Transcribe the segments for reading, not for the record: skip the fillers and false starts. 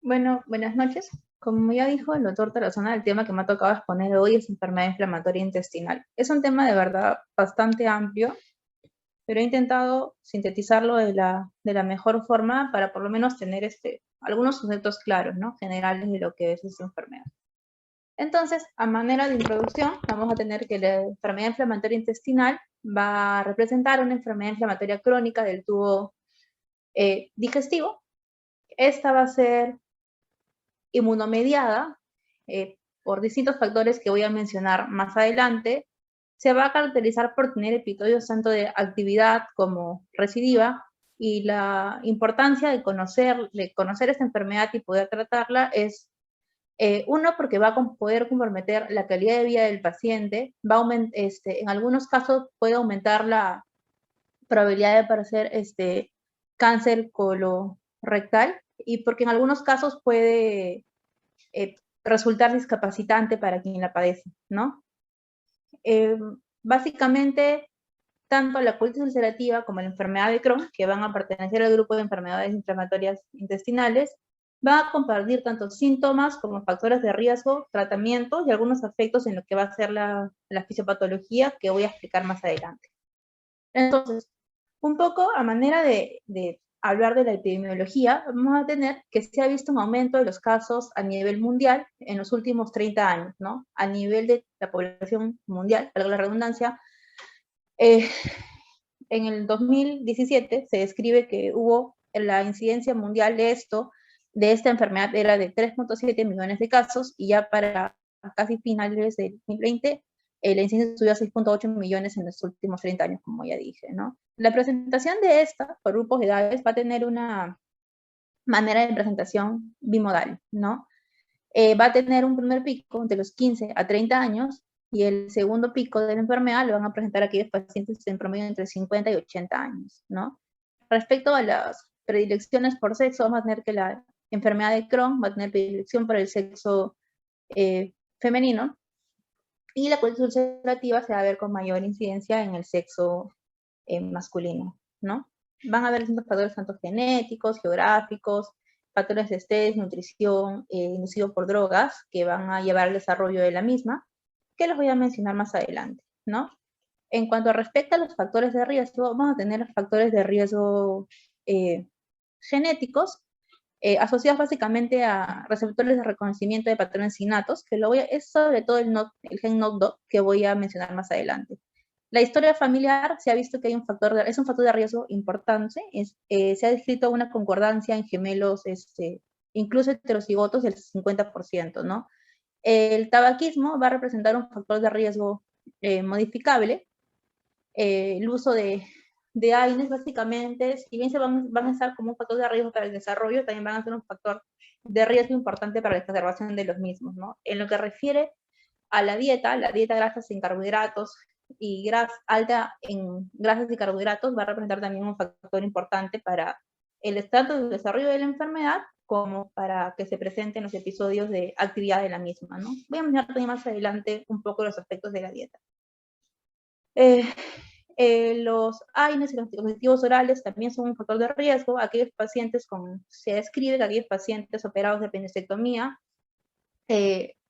Bueno, buenas noches. Como ya dijo el doctor Tarazona, el tema que me ha tocado exponer hoy es enfermedad inflamatoria intestinal. Es un tema de verdad bastante amplio, pero he intentado sintetizarlo de la mejor forma para por lo menos tener algunos conceptos claros, ¿no? Generales de lo que es esta enfermedad. Entonces, a manera de introducción, vamos a tener que la enfermedad inflamatoria intestinal va a representar una enfermedad inflamatoria crónica del tubo digestivo. Esta va a ser inmunomediada por distintos factores que voy a mencionar más adelante. Se va a caracterizar por tener episodios tanto de actividad como recidiva, y la importancia de conocer esta enfermedad y poder tratarla es, uno, porque va a poder comprometer la calidad de vida del paciente, en algunos casos puede aumentar la probabilidad de padecer cáncer colorectal, y porque en algunos casos puede resultar discapacitante para quien la padece, ¿no? Básicamente, tanto la colitis ulcerativa como la enfermedad de Crohn, que van a pertenecer al grupo de enfermedades inflamatorias intestinales, van a compartir tanto síntomas como factores de riesgo, tratamientos y algunos efectos en lo que va a ser la fisiopatología, que voy a explicar más adelante. Entonces, un poco a manera de hablar de la epidemiología, vamos a tener que se ha visto un aumento de los casos a nivel mundial en los últimos 30 años, ¿no? A nivel de la población mundial, para la redundancia, en el 2017 se describe que hubo la incidencia mundial de esta enfermedad era de 3.7 millones de casos, y ya para casi finales del 2020 la incidencia subió a 6.8 millones en los últimos 30 años, como ya dije, ¿no? La presentación de esta por grupos de edades va a tener una manera de presentación bimodal, ¿no? Va a tener un primer pico entre los 15 a 30 años, y el segundo pico de la enfermedad lo van a presentar aquellos pacientes en promedio entre 50 y 80 años, ¿no? Respecto a las predilecciones por sexo, vamos a tener que la enfermedad de Crohn va a tener predilección por el sexo femenino, y la colitis ulcerativa se va a ver con mayor incidencia en el sexo masculino, ¿no? Van a haber distintos factores, tanto genéticos, geográficos, factores de estrés, nutrición, inducidos por drogas, que van a llevar al desarrollo de la misma, que los voy a mencionar más adelante, ¿no? En cuanto a respecto a los factores de riesgo, vamos a tener factores de riesgo genéticos, asociados básicamente a receptores de reconocimiento de patrones innatos, que es sobre todo el gen NOD2, que voy a mencionar más adelante. La historia familiar se ha visto que es un factor de riesgo importante. Se ha descrito una concordancia en gemelos, incluso heterocigotos, del 50%, ¿no? El tabaquismo va a representar un factor de riesgo modificable. El uso de AINES, básicamente, si bien van a estar como un factor de riesgo para el desarrollo, también van a ser un factor de riesgo importante para la exacerbación de los mismos, ¿no? En lo que refiere a la dieta grasa sin carbohidratos y alta en grasas y carbohidratos va a representar también un factor importante para el estado de desarrollo de la enfermedad, como para que se presenten los episodios de actividad de la misma, ¿no? Voy a mencionar también más adelante un poco los aspectos de la dieta. Los AINES y los dispositivos orales también son un factor de riesgo. Aquellos pacientes se describe que aquellos pacientes operados de apendicectomía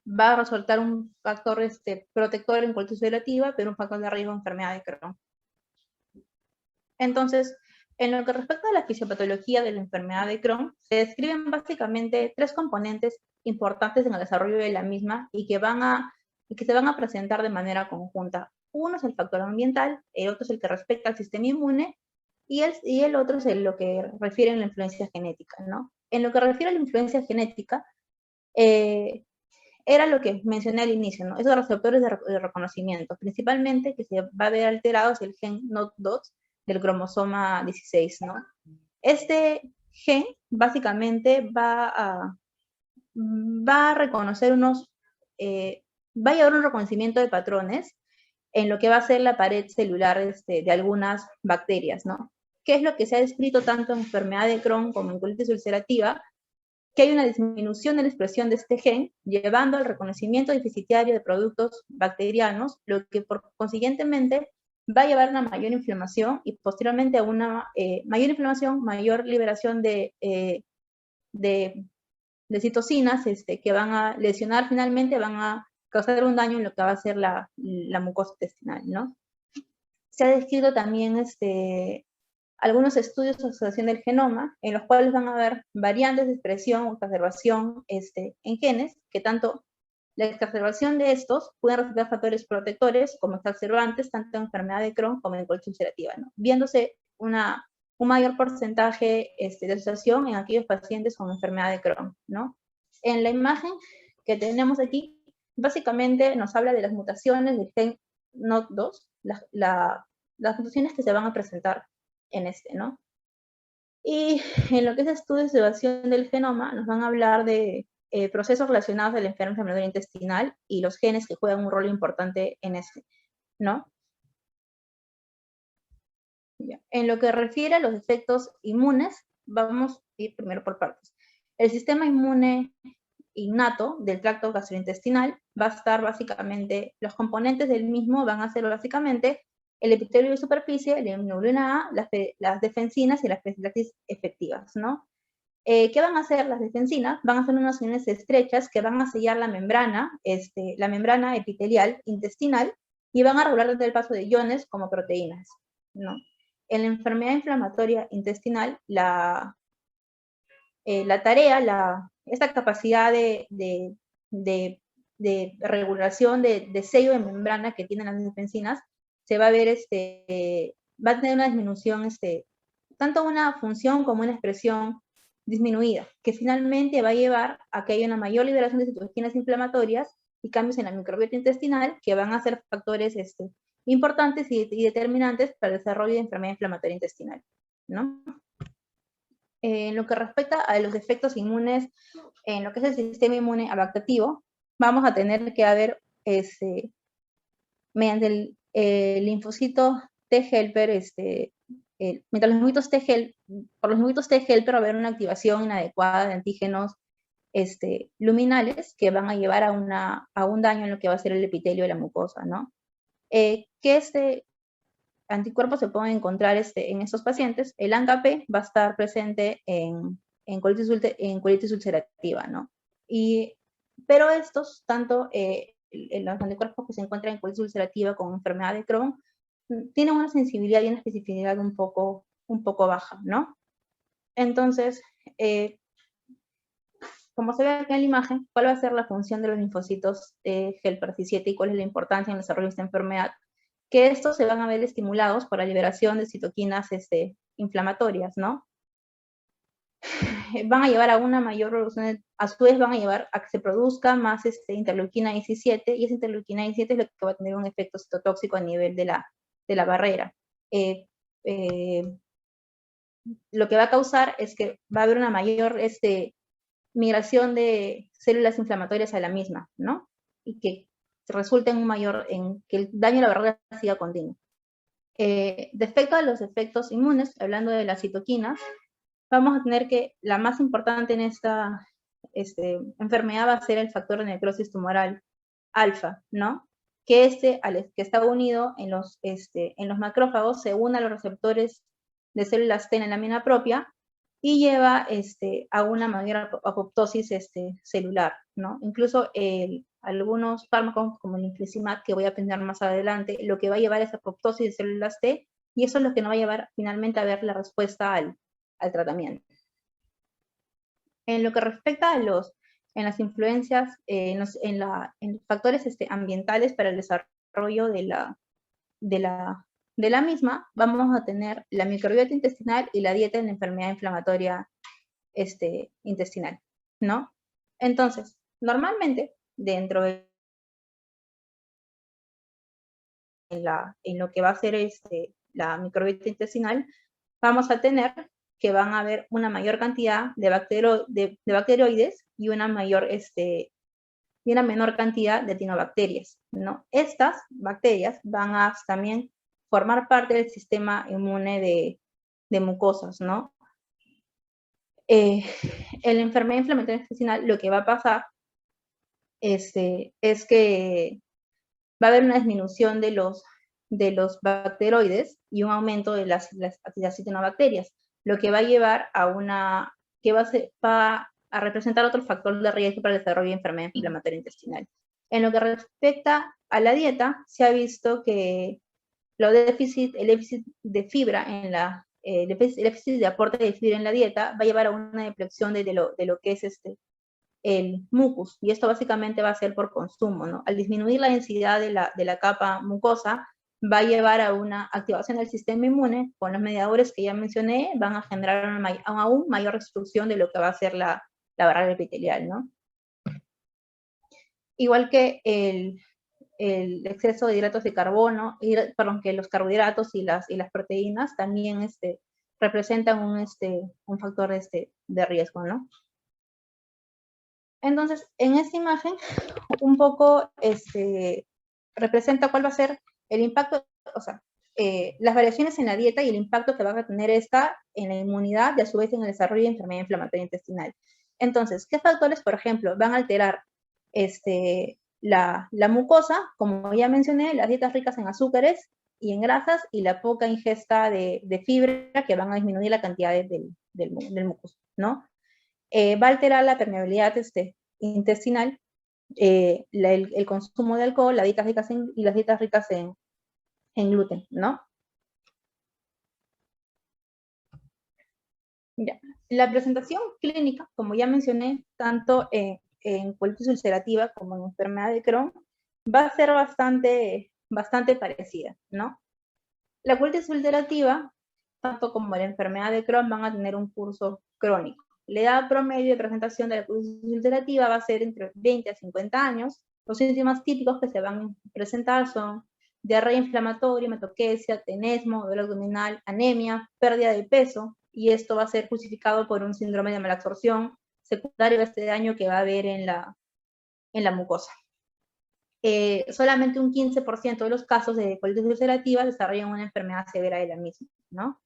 va a resultar un factor protector en colitis ulcerativa, pero un factor de riesgo de enfermedad de Crohn. Entonces, en lo que respecta a la fisiopatología de la enfermedad de Crohn, se describen básicamente tres componentes importantes en el desarrollo de la misma y que se van a presentar de manera conjunta. Uno es el factor ambiental, el otro es el que respecta al sistema inmune, y el otro es lo que refiere a la influencia genética, ¿no? En lo que refiere a la influencia genética, era lo que mencioné al inicio, ¿no? Esos receptores de reconocimiento, principalmente que se va a ver alterados el gen NOD2 del cromosoma 16, ¿no? Este gen básicamente va a reconocer va a llevar un reconocimiento de patrones en lo que va a ser la pared celular de algunas bacterias, ¿no? ¿Qué es lo que se ha descrito tanto en enfermedad de Crohn como en colitis ulcerativa? Que hay una disminución de la expresión de este gen, llevando al reconocimiento deficitario de productos bacterianos, lo que por consiguientemente va a llevar a una mayor inflamación y posteriormente a una mayor inflamación, mayor liberación de de citocinas que van a lesionar finalmente, van a causar un daño en lo que va a ser la mucosa intestinal, ¿no? Se ha descrito también algunos estudios de asociación del genoma, en los cuales van a haber variantes de expresión o exacerbación en genes, que tanto la exacerbación de estos pueden resultar factores protectores como exacerbantes, tanto en enfermedad de Crohn como en colitis ulcerativa, ¿no? Viéndose un mayor porcentaje de asociación en aquellos pacientes con enfermedad de Crohn, ¿no? En la imagen que tenemos aquí, básicamente nos habla de las mutaciones del gen NOT2, las mutaciones que se van a presentar en ¿no? Y en lo que es estudios de evasión del genoma, nos van a hablar de procesos relacionados a la enfermedad intestinal y los genes que juegan un rol importante en ¿no? Ya. En lo que refiere a los efectos inmunes, vamos a ir primero por partes. El sistema inmune innato del tracto gastrointestinal va a estar básicamente, los componentes del mismo van a ser básicamente el epitelio de superficie, la inmunoglobulina A, las defensinas y las profilaxis efectivas, ¿no? ¿Qué van a hacer las defensinas? Van a ser unas uniones estrechas que van a sellar la membrana epitelial intestinal y van a regular el paso de iones como proteínas, ¿no? En la enfermedad inflamatoria intestinal, esta capacidad de regulación de sello de membrana que tienen las defensinas, se va a ver, va a tener una disminución, tanto una función como una expresión disminuida, que finalmente va a llevar a que haya una mayor liberación de citoquinas inflamatorias y cambios en la microbiota intestinal que van a ser factores importantes y determinantes para el desarrollo de enfermedad inflamatoria intestinal, ¿no? En lo que respecta a los efectos inmunes, en lo que es el sistema inmune adaptativo, vamos a tener que haber, mediante el linfocito T-helper, mientras los linfocitos por los linfocitos T-helper va a haber una activación inadecuada de antígenos luminales que van a llevar a un daño en lo que va a ser el epitelio de la mucosa, ¿no? Que anticuerpos se pueden encontrar en estos pacientes. El ANCA-P va a estar presente en colitis ulcerativa, ¿no? Pero estos, tanto los anticuerpos que se encuentran en colitis ulcerativa con enfermedad de Crohn, tienen una sensibilidad y una especificidad un poco baja, ¿no? Entonces, como se ve aquí en la imagen, ¿cuál va a ser la función de los linfocitos helper C7 y cuál es la importancia en el desarrollo de esta enfermedad? Que estos se van a ver estimulados por la liberación de citoquinas inflamatorias, ¿no? Van a llevar a una mayor reducción, a su vez van a llevar a que se produzca más interleuquina 17, y esa interleuquina 17 es lo que va a tener un efecto citotóxico a nivel de la barrera. Lo que va a causar es que va a haber una mayor migración de células inflamatorias a la misma, ¿no? Y que resulta en que el daño a la barrera siga continuo. Respecto a los efectos inmunes, hablando de las citoquinas, vamos a tener que la más importante en esta enfermedad va a ser el factor de necrosis tumoral alfa, ¿no? Que que está unido en los macrófagos, se une a los receptores de células T en la mina propia y lleva a una mayor apoptosis celular, ¿no? Incluso algunos fármacos como el infliximab, que voy a aprender más adelante, lo que va a llevar es apoptosis de células T, y eso es lo que nos va a llevar finalmente a ver la respuesta al tratamiento. En lo que respecta a en las influencias, en los factores ambientales para el desarrollo de la misma, vamos a tener la microbiota intestinal y la dieta en la enfermedad inflamatoria intestinal, ¿no? Entonces, normalmente, dentro de en lo que va a ser la microbiota intestinal, vamos a tener que van a haber una mayor cantidad de bacteroides y una menor cantidad de actinobacterias, ¿no? Estas bacterias van a también formar parte del sistema inmune de mucosas, ¿no? En la enfermedad inflamatoria intestinal lo que va a pasar es que va a haber una disminución de los bacteroides y un aumento de las cianobacterias, lo que va a llevar a a representar otro factor de riesgo para el desarrollo de enfermedad inflamatoria intestinal. En lo que respecta a la dieta, se ha visto que el déficit de fibra en el déficit de aporte de fibra en la dieta va a llevar a una depleción de lo que es el mucus, y esto básicamente va a ser por consumo, ¿no? Al disminuir la densidad de la capa mucosa, va a llevar a una activación del sistema inmune, con los mediadores que ya mencioné, van a generar una aún mayor destrucción de lo que va a ser la barrera epitelial, ¿no? Igual que el exceso de hidratos de carbono, perdón, que los carbohidratos y las proteínas también representan un factor de riesgo, ¿no? Entonces, en esta imagen, un poco representa cuál va a ser el impacto, o sea, las variaciones en la dieta y el impacto que va a tener esta en la inmunidad y a su vez en el desarrollo de enfermedad inflamatoria intestinal. Entonces, ¿qué factores, por ejemplo, van a alterar la mucosa? Como ya mencioné, las dietas ricas en azúcares y en grasas y la poca ingesta de fibra, que van a disminuir la cantidad del mucus, ¿no? Va a alterar la permeabilidad intestinal, el consumo de alcohol, las dietas ricas y las dietas ricas en gluten, ¿no? Ya. La presentación clínica, como ya mencioné, tanto en colitis ulcerativa como en enfermedad de Crohn, va a ser bastante parecida, ¿no? La colitis ulcerativa, tanto como la enfermedad de Crohn, van a tener un curso crónico. La edad promedio de presentación de la colitis ulcerativa va a ser entre 20 a 50 años. Los síntomas típicos que se van a presentar son diarrea inflamatoria, hematoquesia, tenesmo, dolor abdominal, anemia, pérdida de peso, y esto va a ser justificado por un síndrome de malabsorción secundario a este daño que va a haber en la mucosa. Solamente un 15% de los casos de colitis ulcerativa desarrollan una enfermedad severa de la misma, ¿no?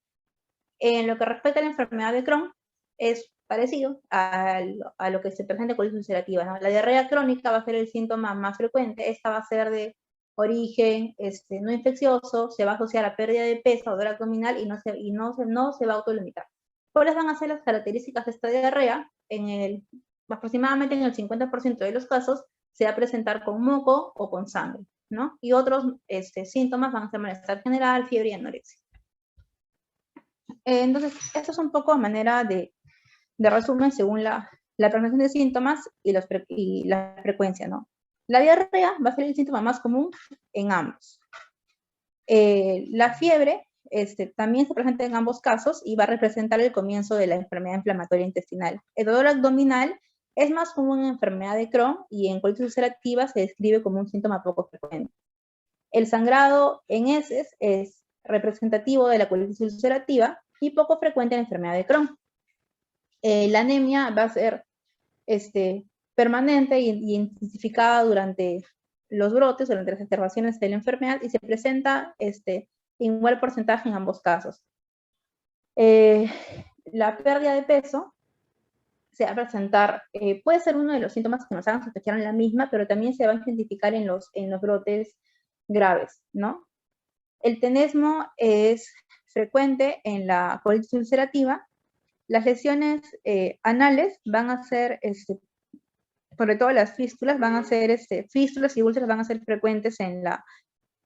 En lo que respecta a la enfermedad de Crohn, es parecido a lo que se presenta en colitis ulcerativa, ¿no? La diarrea crónica va a ser el síntoma más frecuente. Esta va a ser de origen no infeccioso, se va a asociar a pérdida de peso, dolor abdominal, y no se va a autolimitar. ¿Cuáles van a ser las características de esta diarrea? Aproximadamente en el 50% de los casos se va a presentar con moco o con sangre, ¿no? Y otros síntomas van a ser malestar general, fiebre y anorexia. Entonces, esto es un poco a manera de resumen según la presentación de síntomas y la frecuencia, ¿no? La diarrea va a ser el síntoma más común en ambos. La fiebre también se presenta en ambos casos y va a representar el comienzo de la enfermedad inflamatoria intestinal. El dolor abdominal es más común en enfermedad de Crohn y en colitis ulcerativa se describe como un síntoma poco frecuente. El sangrado en heces es representativo de la colitis ulcerativa y poco frecuente en la enfermedad de Crohn. La anemia va a ser permanente y intensificada durante los brotes, durante las exacerbaciones de la enfermedad, y se presenta igual porcentaje en ambos casos. La pérdida de peso se va a presentar, puede ser uno de los síntomas que nos hagan sospechar en la misma, pero también se va a identificar en los brotes graves, ¿no? El tenesmo es frecuente en la colitis ulcerativa. Las lesiones anales van a ser, sobre todo las fístulas, van a ser, fístulas y úlceras van a ser frecuentes en la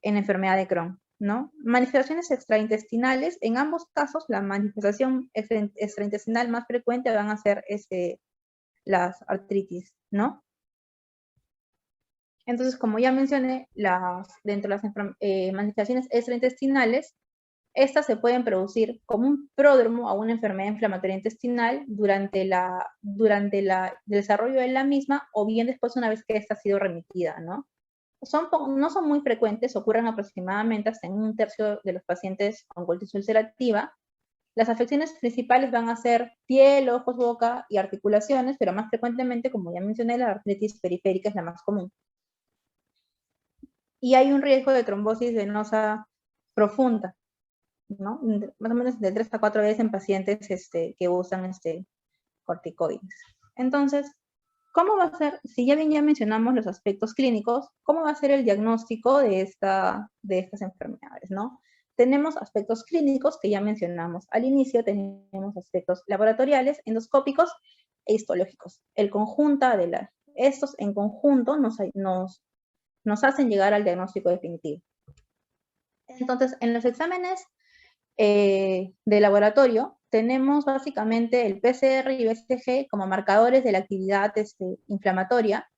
enfermedad de Crohn, ¿no? Manifestaciones extraintestinales, en ambos casos, la manifestación extraintestinal más frecuente van a ser las artritis, ¿no? Entonces, como ya mencioné, dentro de las manifestaciones extraintestinales, estas se pueden producir como un pródromo a una enfermedad inflamatoria intestinal durante el desarrollo de la misma, o bien después una vez que esta ha sido remitida, ¿no? No son muy frecuentes, ocurren aproximadamente hasta en 1/3 de los pacientes con colitis ulcerativa. Las afecciones principales van a ser piel, ojos, boca y articulaciones, pero más frecuentemente, como ya mencioné, la artritis periférica es la más común. Y hay un riesgo de trombosis venosa profunda, ¿no? Más o menos de 3 a 4 veces en pacientes que usan corticoides. Entonces, ¿cómo va a ser, si ya mencionamos los aspectos clínicos, cómo va a ser el diagnóstico de estas enfermedades, ¿no? Tenemos aspectos clínicos que ya mencionamos al inicio, tenemos aspectos laboratoriales, endoscópicos e histológicos. Estos en conjunto nos hacen llegar al diagnóstico definitivo. Entonces, en los exámenes de laboratorio, tenemos básicamente el PCR y BCG como marcadores de la actividad inflamatoria.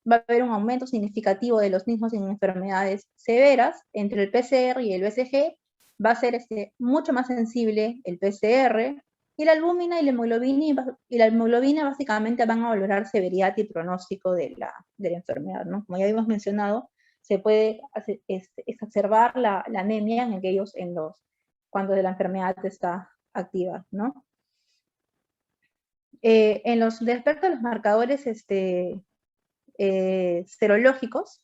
Va a haber un aumento significativo de los mismos en enfermedades severas. Entre el PCR y el BCG va a ser mucho más sensible el PCR, y la albúmina y la hemoglobina básicamente van a valorar severidad y pronóstico de la enfermedad, ¿no? Como ya habíamos mencionado, se puede exacerbar la anemia en aquellos cuando la enfermedad está activa, ¿no? Respecto a los marcadores serológicos,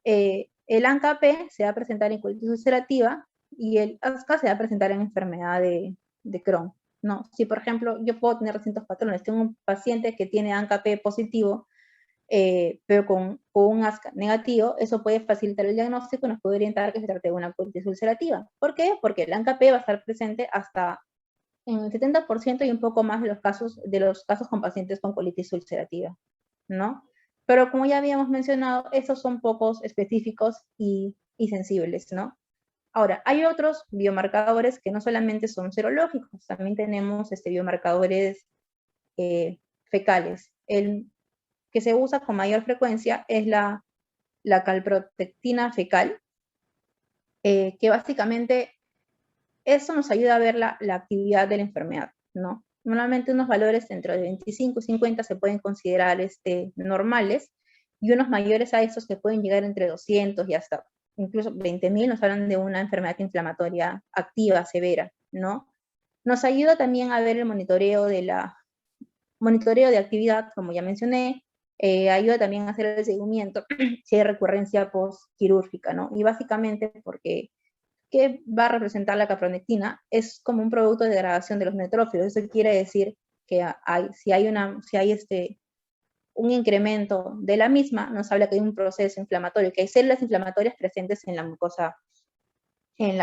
el ANCA-P se va a presentar en colitis ulcerativa y el ASCA se va a presentar en enfermedad de Crohn, ¿no? Si, por ejemplo, yo puedo tener distintos patrones, tengo un paciente que tiene ANCA-P positivo, pero con un ASCA negativo, eso puede facilitar el diagnóstico y nos puede orientar que se trate de una colitis ulcerativa. ¿Por qué? Porque el ANCA-P va a estar presente hasta en el 70% y un poco más de los casos con pacientes con colitis ulcerativa, ¿no? Pero como ya habíamos mencionado, esos son pocos específicos y sensibles, ¿no? Ahora, hay otros biomarcadores que no solamente son serológicos, también tenemos biomarcadores fecales. El que se usa con mayor frecuencia es la calprotectina fecal, que básicamente eso nos ayuda a ver la actividad de la enfermedad, ¿no? Normalmente unos valores entre 25 y 50 se pueden considerar normales, y unos mayores a esos que pueden llegar entre 200 y hasta incluso 20.000 nos hablan de una enfermedad inflamatoria activa, severa, ¿no? Nos ayuda también a ver el monitoreo de actividad, como ya mencioné, ayuda también a hacer el seguimiento si hay recurrencia postquirúrgica, ¿no? Y básicamente porque ¿qué va a representar la capronectina? Es como un producto de degradación de los neutrófilos. Eso quiere decir que si hay un incremento de la misma, nos habla que hay un proceso inflamatorio, que hay células inflamatorias presentes en la mucosa, en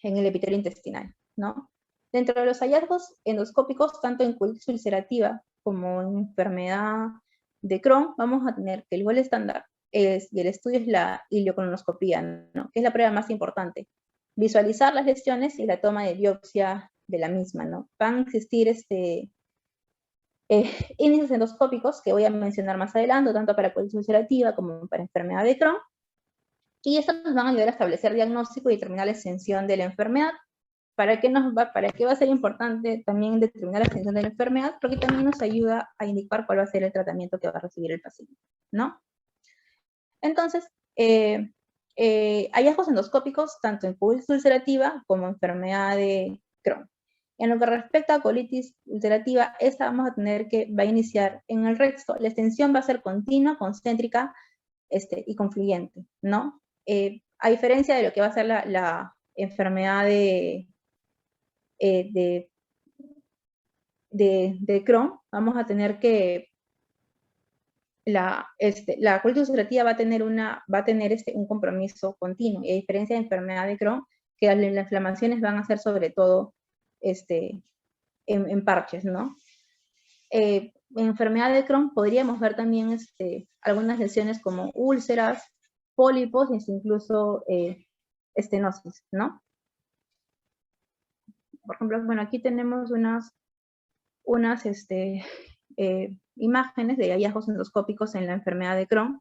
el epitelio intestinal, ¿no? Dentro de los hallazgos endoscópicos, tanto en colitis ulcerativa como en enfermedad de Crohn, vamos a tener que el gol estándar y el estudio es la ileocolonoscopía, ¿no? Que es la prueba más importante. Visualizar las lesiones y la toma de biopsia de la misma, ¿no? Van a existir índices endoscópicos que voy a mencionar más adelante, tanto para colitis ulcerativa como para enfermedad de Crohn, y estos nos van a ayudar a establecer diagnóstico y determinar la extensión de la enfermedad. ¿Para qué va a ser importante también determinar la extensión de la enfermedad? Porque también nos ayuda a indicar cuál va a ser el tratamiento que va a recibir el paciente, ¿no? Entonces, hallazgos endoscópicos tanto en colitis ulcerativa como en enfermedad de Crohn. En lo que respecta a colitis ulcerativa, esta va a iniciar en el recto. La extensión va a ser continua, concéntrica y confluyente, ¿no? A diferencia de lo que va a ser la enfermedad de Crohn, vamos a tener que la colitis ulcerativa va a tener un compromiso continuo, y a diferencia de enfermedad de Crohn, que las inflamaciones van a ser sobre todo en parches, ¿no? En enfermedad de Crohn podríamos ver también algunas lesiones como úlceras, pólipos e incluso estenosis, ¿no? Por ejemplo, bueno, aquí tenemos unas imágenes de hallazgos endoscópicos en la enfermedad de Crohn,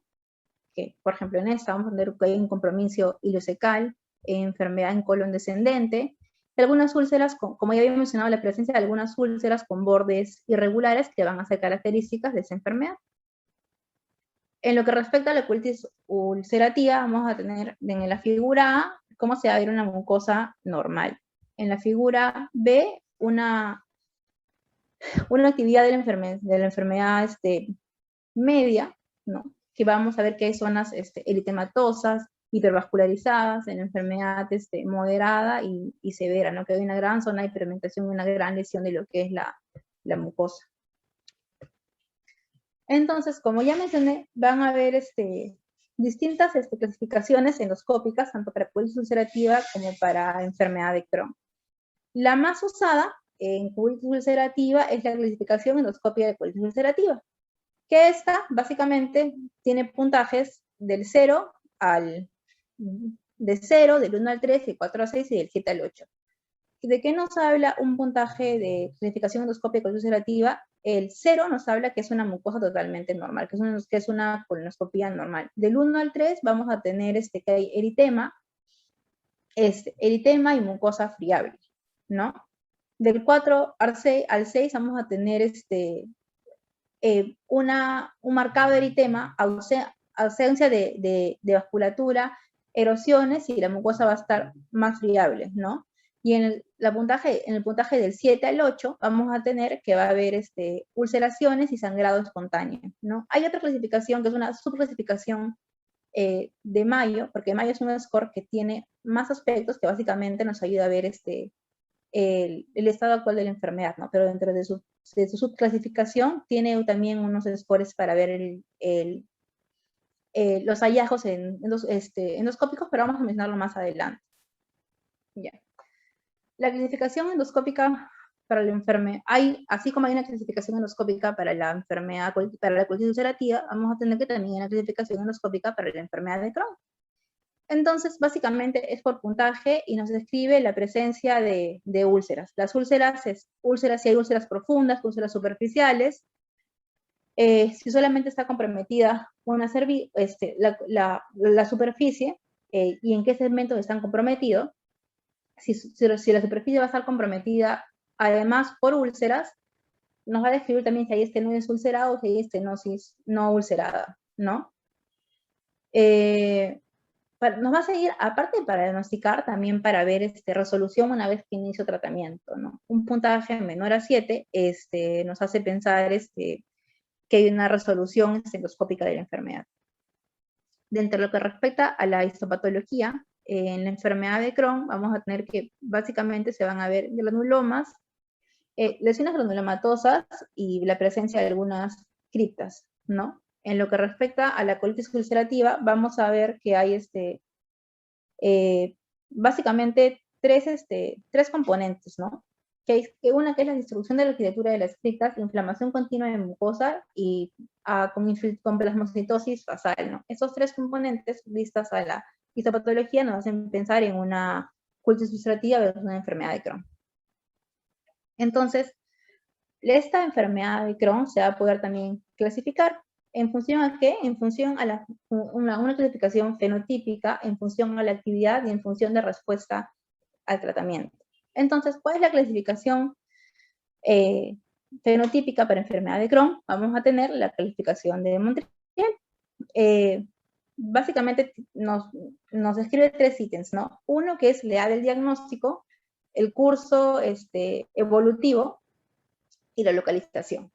que, por ejemplo, en esta vamos a ver que hay un compromiso ileocecal, enfermedad en colon descendente, algunas úlceras, como ya había mencionado, la presencia de algunas úlceras con bordes irregulares que van a ser características de esa enfermedad. En lo que respecta a la colitis ulcerativa, vamos a tener en la figura A cómo se va a ver una mucosa normal. En la figura B, una actividad de la enfermedad media, ¿no? Que vamos a ver que hay zonas eritematosas, hipervascularizadas, en la enfermedad moderada y severa, ¿no? Que hay una gran zona de hiperpigmentación y una gran lesión de lo que es la mucosa. Entonces, como ya mencioné, van a haber distintas clasificaciones endoscópicas, tanto para colitis ulcerativa como para enfermedad de Crohn. La más usada en colitis ulcerativa es la clasificación endoscópica de colitis ulcerativa, que esta básicamente tiene puntajes del 0 al, de 0, del 1 al 3, del 4 al 6 y del 7 al 8. ¿De qué nos habla un puntaje de clasificación endoscópica de colitis ulcerativa? El 0 nos habla que es una mucosa totalmente normal, que es una colonoscopía normal. Del 1 al 3 vamos a tener que hay eritema, eritema y mucosa friable, ¿no? Del 4 al 6 vamos a tener un marcado eritema, ausencia de vasculatura, erosiones, y la mucosa va a estar más friable, ¿no? Y en el puntaje del 7 al 8 vamos a tener que va a haber ulceraciones y sangrado espontáneo, ¿no? Hay otra clasificación que es una subclasificación de Mayo, porque Mayo es un score que tiene más aspectos que básicamente nos ayuda a ver el estado actual de la enfermedad, ¿no? Pero dentro de su subclasificación tiene también unos scores para ver los hallazgos endoscópicos, pero vamos a mencionarlo más adelante. Ya. La clasificación endoscópica para la enfermedad, así como hay una clasificación endoscópica para la enfermedad, para la colitis ulcerativa, vamos a tener que también una clasificación endoscópica para la enfermedad de Crohn. Entonces, básicamente es por puntaje y nos describe la presencia de úlceras. Las úlceras si hay úlceras profundas, úlceras superficiales. Si solamente está comprometida la superficie y en qué segmentos están comprometidos, si la superficie va a estar comprometida además por úlceras, nos va a describir también si hay estenosis ulcerada o si hay estenosis no ulcerada, ¿no? Nos va a seguir, aparte para diagnosticar, también para ver resolución una vez que inicio tratamiento, ¿no? Un puntaje menor a 7 nos hace pensar que hay una resolución endoscópica de la enfermedad. Dentro de lo que respecta a la histopatología, en la enfermedad de Crohn vamos a tener que básicamente se van a ver granulomas, lesiones granulomatosas y la presencia de algunas criptas, ¿no? En lo que respecta a la colitis ulcerativa, vamos a ver que hay básicamente tres componentes, ¿no? Una que es la distribución de la arquitectura de las criptas, inflamación continua de mucosa y con plasmocitosis basal, ¿no? Esos tres componentes, vistas a la histopatología, nos hacen pensar en una colitis ulcerativa versus una enfermedad de Crohn. Entonces, esta enfermedad de Crohn se va a poder también clasificar. ¿En función a qué? En función a una clasificación fenotípica, en función a la actividad y en función de respuesta al tratamiento. Entonces, ¿cuál es la clasificación fenotípica para enfermedad de Crohn? Vamos a tener la calificación de Montreal. Básicamente nos describe tres ítems, ¿no? Uno que es la edad del diagnóstico, el curso evolutivo y la localización.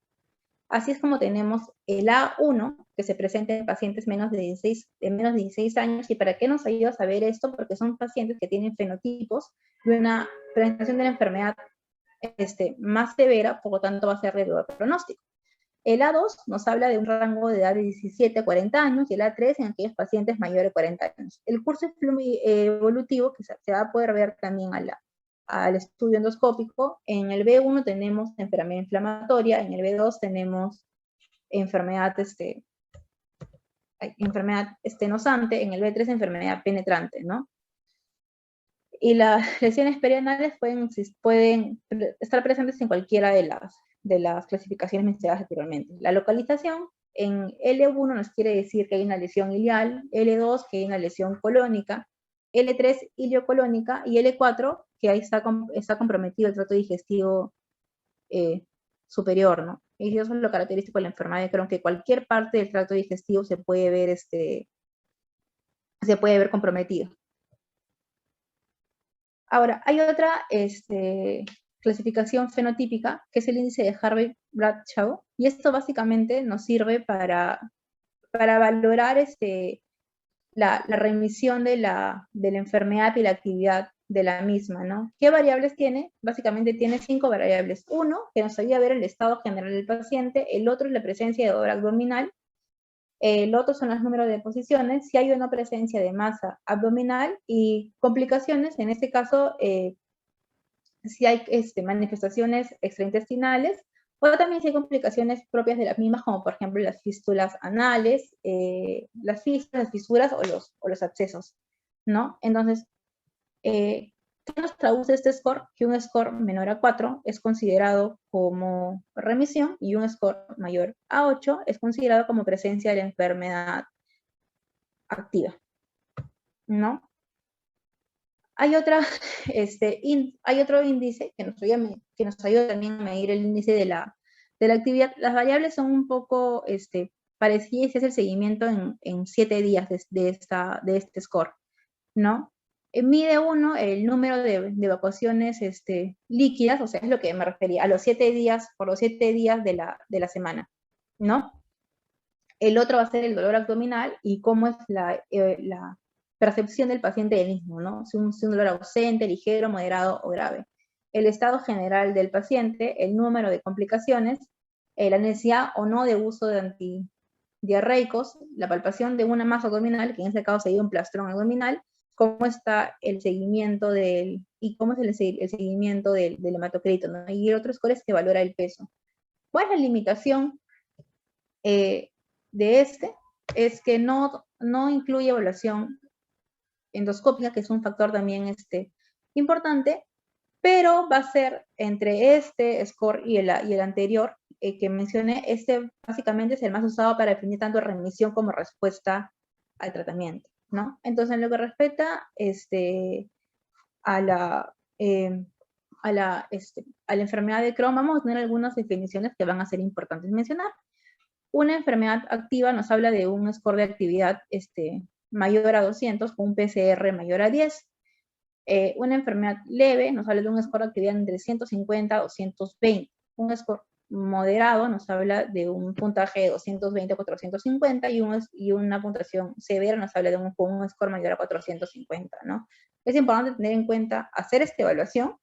Así es como tenemos el A1, que se presenta en pacientes de menos de 16 años. ¿Y para qué nos ayuda a saber esto? Porque son pacientes que tienen fenotipos de una presentación de la enfermedad más severa, por lo tanto va a ser de dudoso pronóstico. El A2 nos habla de un rango de edad de 17 a 40 años y el A3 en aquellos pacientes mayores de 40 años. El curso evolutivo, que se va a poder ver también al estudio endoscópico, en el B1 tenemos enfermedad inflamatoria, en el B2 tenemos enfermedad estenosante, en el B3 enfermedad penetrante, ¿no? Y las lesiones perianales pueden estar presentes en cualquiera de las clasificaciones mencionadas anteriormente. La localización en L1 nos quiere decir que hay una lesión ilial, L2 que hay una lesión colónica, L3 iliocolónica y L4 que ahí está comprometido el tracto digestivo superior, ¿no? Y eso es lo característico de la enfermedad de Crohn, que cualquier parte del tracto digestivo se puede ver comprometido. Ahora, hay otra clasificación fenotípica, que es el índice de Harvey-Bradshaw, y esto básicamente nos sirve para valorar la remisión de la enfermedad y la actividad de la misma, ¿no? ¿Qué variables tiene? Básicamente tiene 5 variables. Uno, que nos ayuda a ver el estado general del paciente. El otro es la presencia de dolor abdominal. El otro son los números de posiciones. Si hay una presencia de masa abdominal y complicaciones, en este caso, si hay manifestaciones extraintestinales, o también si hay complicaciones propias de las mismas, como por ejemplo las fístulas anales, las fisuras o los abscesos, ¿no? Entonces, ¿qué nos traduce este score? Que un score menor a 4 es considerado como remisión y un score mayor a 8 es considerado como presencia de la enfermedad activa, ¿no? Hay, hay otro índice que nos ayuda también a medir el índice de la actividad. Las variables son un poco parecidas, es el seguimiento en 7 días de este score, ¿no? Mide uno el número de evacuaciones líquidas, o sea, es lo que me refería, a los 7 días, por los 7 días de la semana, ¿no? El otro va a ser el dolor abdominal y cómo es la percepción del paciente del mismo, ¿no? Si un dolor ausente, ligero, moderado o grave. El estado general del paciente, el número de complicaciones, la necesidad o no de uso de antidiarreicos, la palpación de una masa abdominal, que en este caso sería un plastrón abdominal, cómo está el seguimiento y cómo es el seguimiento del hematocrito, ¿no? Y otros scores que valora el peso. ¿Cuál es la limitación de es que no incluye evaluación endoscópica, que es un factor también importante, pero va a ser entre este score y el anterior que mencioné, básicamente es el más usado para definir tanto remisión como respuesta al tratamiento, ¿no? Entonces, en lo que respecta a la enfermedad de Crohn, vamos a tener algunas definiciones que van a ser importantes mencionar. Una enfermedad activa nos habla de un score de actividad mayor a 200 con un PCR mayor a 10. Una enfermedad leve nos habla de un score de actividad entre 150 a 220. Un score moderado nos habla de un puntaje de 220 a 450 y una puntuación severa nos habla de un score mayor a 450, ¿no? Es importante tener en cuenta hacer esta evaluación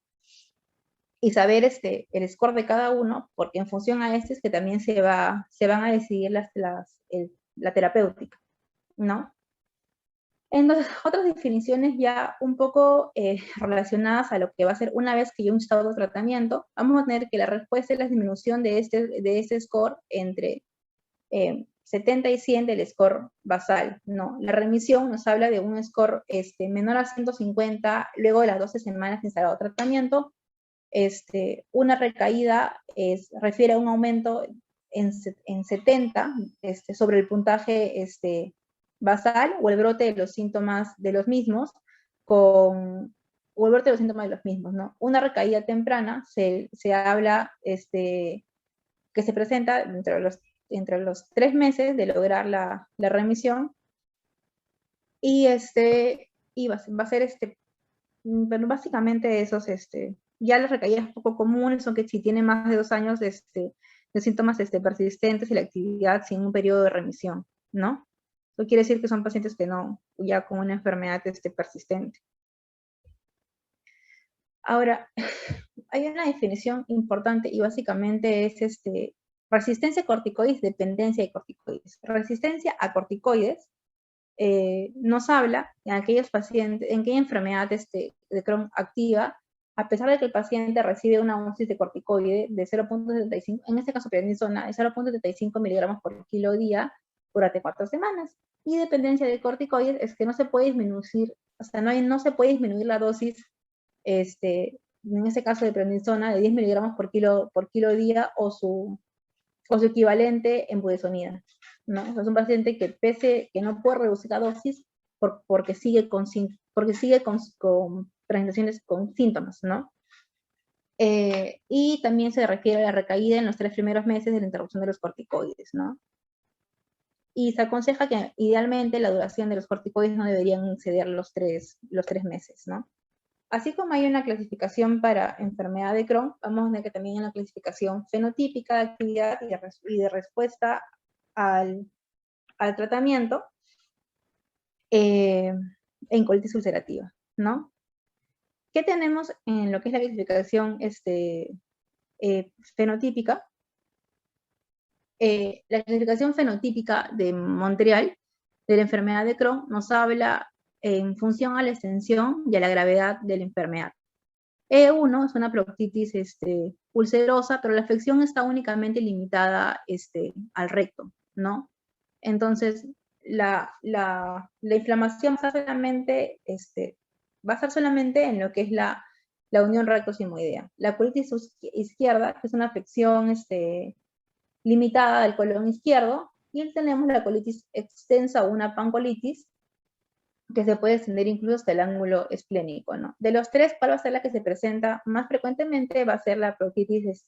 y saber el score de cada uno, porque en función a es que también se van a decidir la terapéutica, ¿no? Entonces, otras definiciones ya un poco relacionadas a lo que va a ser una vez que yo instauro el tratamiento, vamos a tener que la respuesta es la disminución de este score entre 70 y 100 del score basal, ¿no? La remisión nos habla de un score menor a 150 luego de las 12 semanas de instalado tratamiento. Una recaída refiere a un aumento en 70 sobre el puntaje basal o el brote de los síntomas de los mismos, o el brote de los síntomas de los mismos, ¿no? Una recaída temprana se habla que se presenta entre los 3 meses de lograr la remisión y va a ser pero básicamente esos ya las recaídas poco comunes son que si tiene más de 2 años de síntomas persistentes y la actividad sin un periodo de remisión, ¿no? Eso quiere decir que son pacientes que no, ya con una enfermedad persistente. Ahora, hay una definición importante y básicamente es resistencia a corticoides, dependencia de corticoides. Resistencia a corticoides nos habla en aquellos pacientes, en qué enfermedad de Crohn activa, a pesar de que el paciente recibe una dosis de corticoide de 0.75, en este caso prednisona, de 0.75 miligramos por kilo día durante 4 semanas. Y dependencia de corticoides es que no se puede disminuir, o sea, no se puede disminuir la dosis, en este caso de prednisona, de 10 miligramos por kilo día o su equivalente en budesonida, ¿no? O sea, es un paciente que pese que no puede reducir la dosis porque sigue con presentaciones con síntomas, ¿no? Y también se requiere la recaída en los 3 primeros meses de la interrupción de los corticoides, ¿no? Y se aconseja que idealmente la duración de los corticoides no deberían exceder los 3 meses, ¿no? Así como hay una clasificación para enfermedad de Crohn, vamos a ver que también hay una clasificación fenotípica de actividad y de respuesta al tratamiento en colitis ulcerativa, ¿no? ¿Qué tenemos en lo que es la clasificación fenotípica? La clasificación fenotípica de Montreal de la enfermedad de Crohn nos habla en función a la extensión y a la gravedad de la enfermedad, E1 es una proctitis ulcerosa, pero la afección está únicamente limitada al recto, ¿no? Entonces, la inflamación va a estar solamente en lo que es la unión recto-sigmoidea. La colitis izquierda, que es una afección limitada del colon izquierdo, y tenemos la colitis extensa o una pancolitis, que se puede extender incluso hasta el ángulo esplénico, ¿no? De los tres, ¿cuál va a ser la que se presenta más frecuentemente? Va a ser la proctitis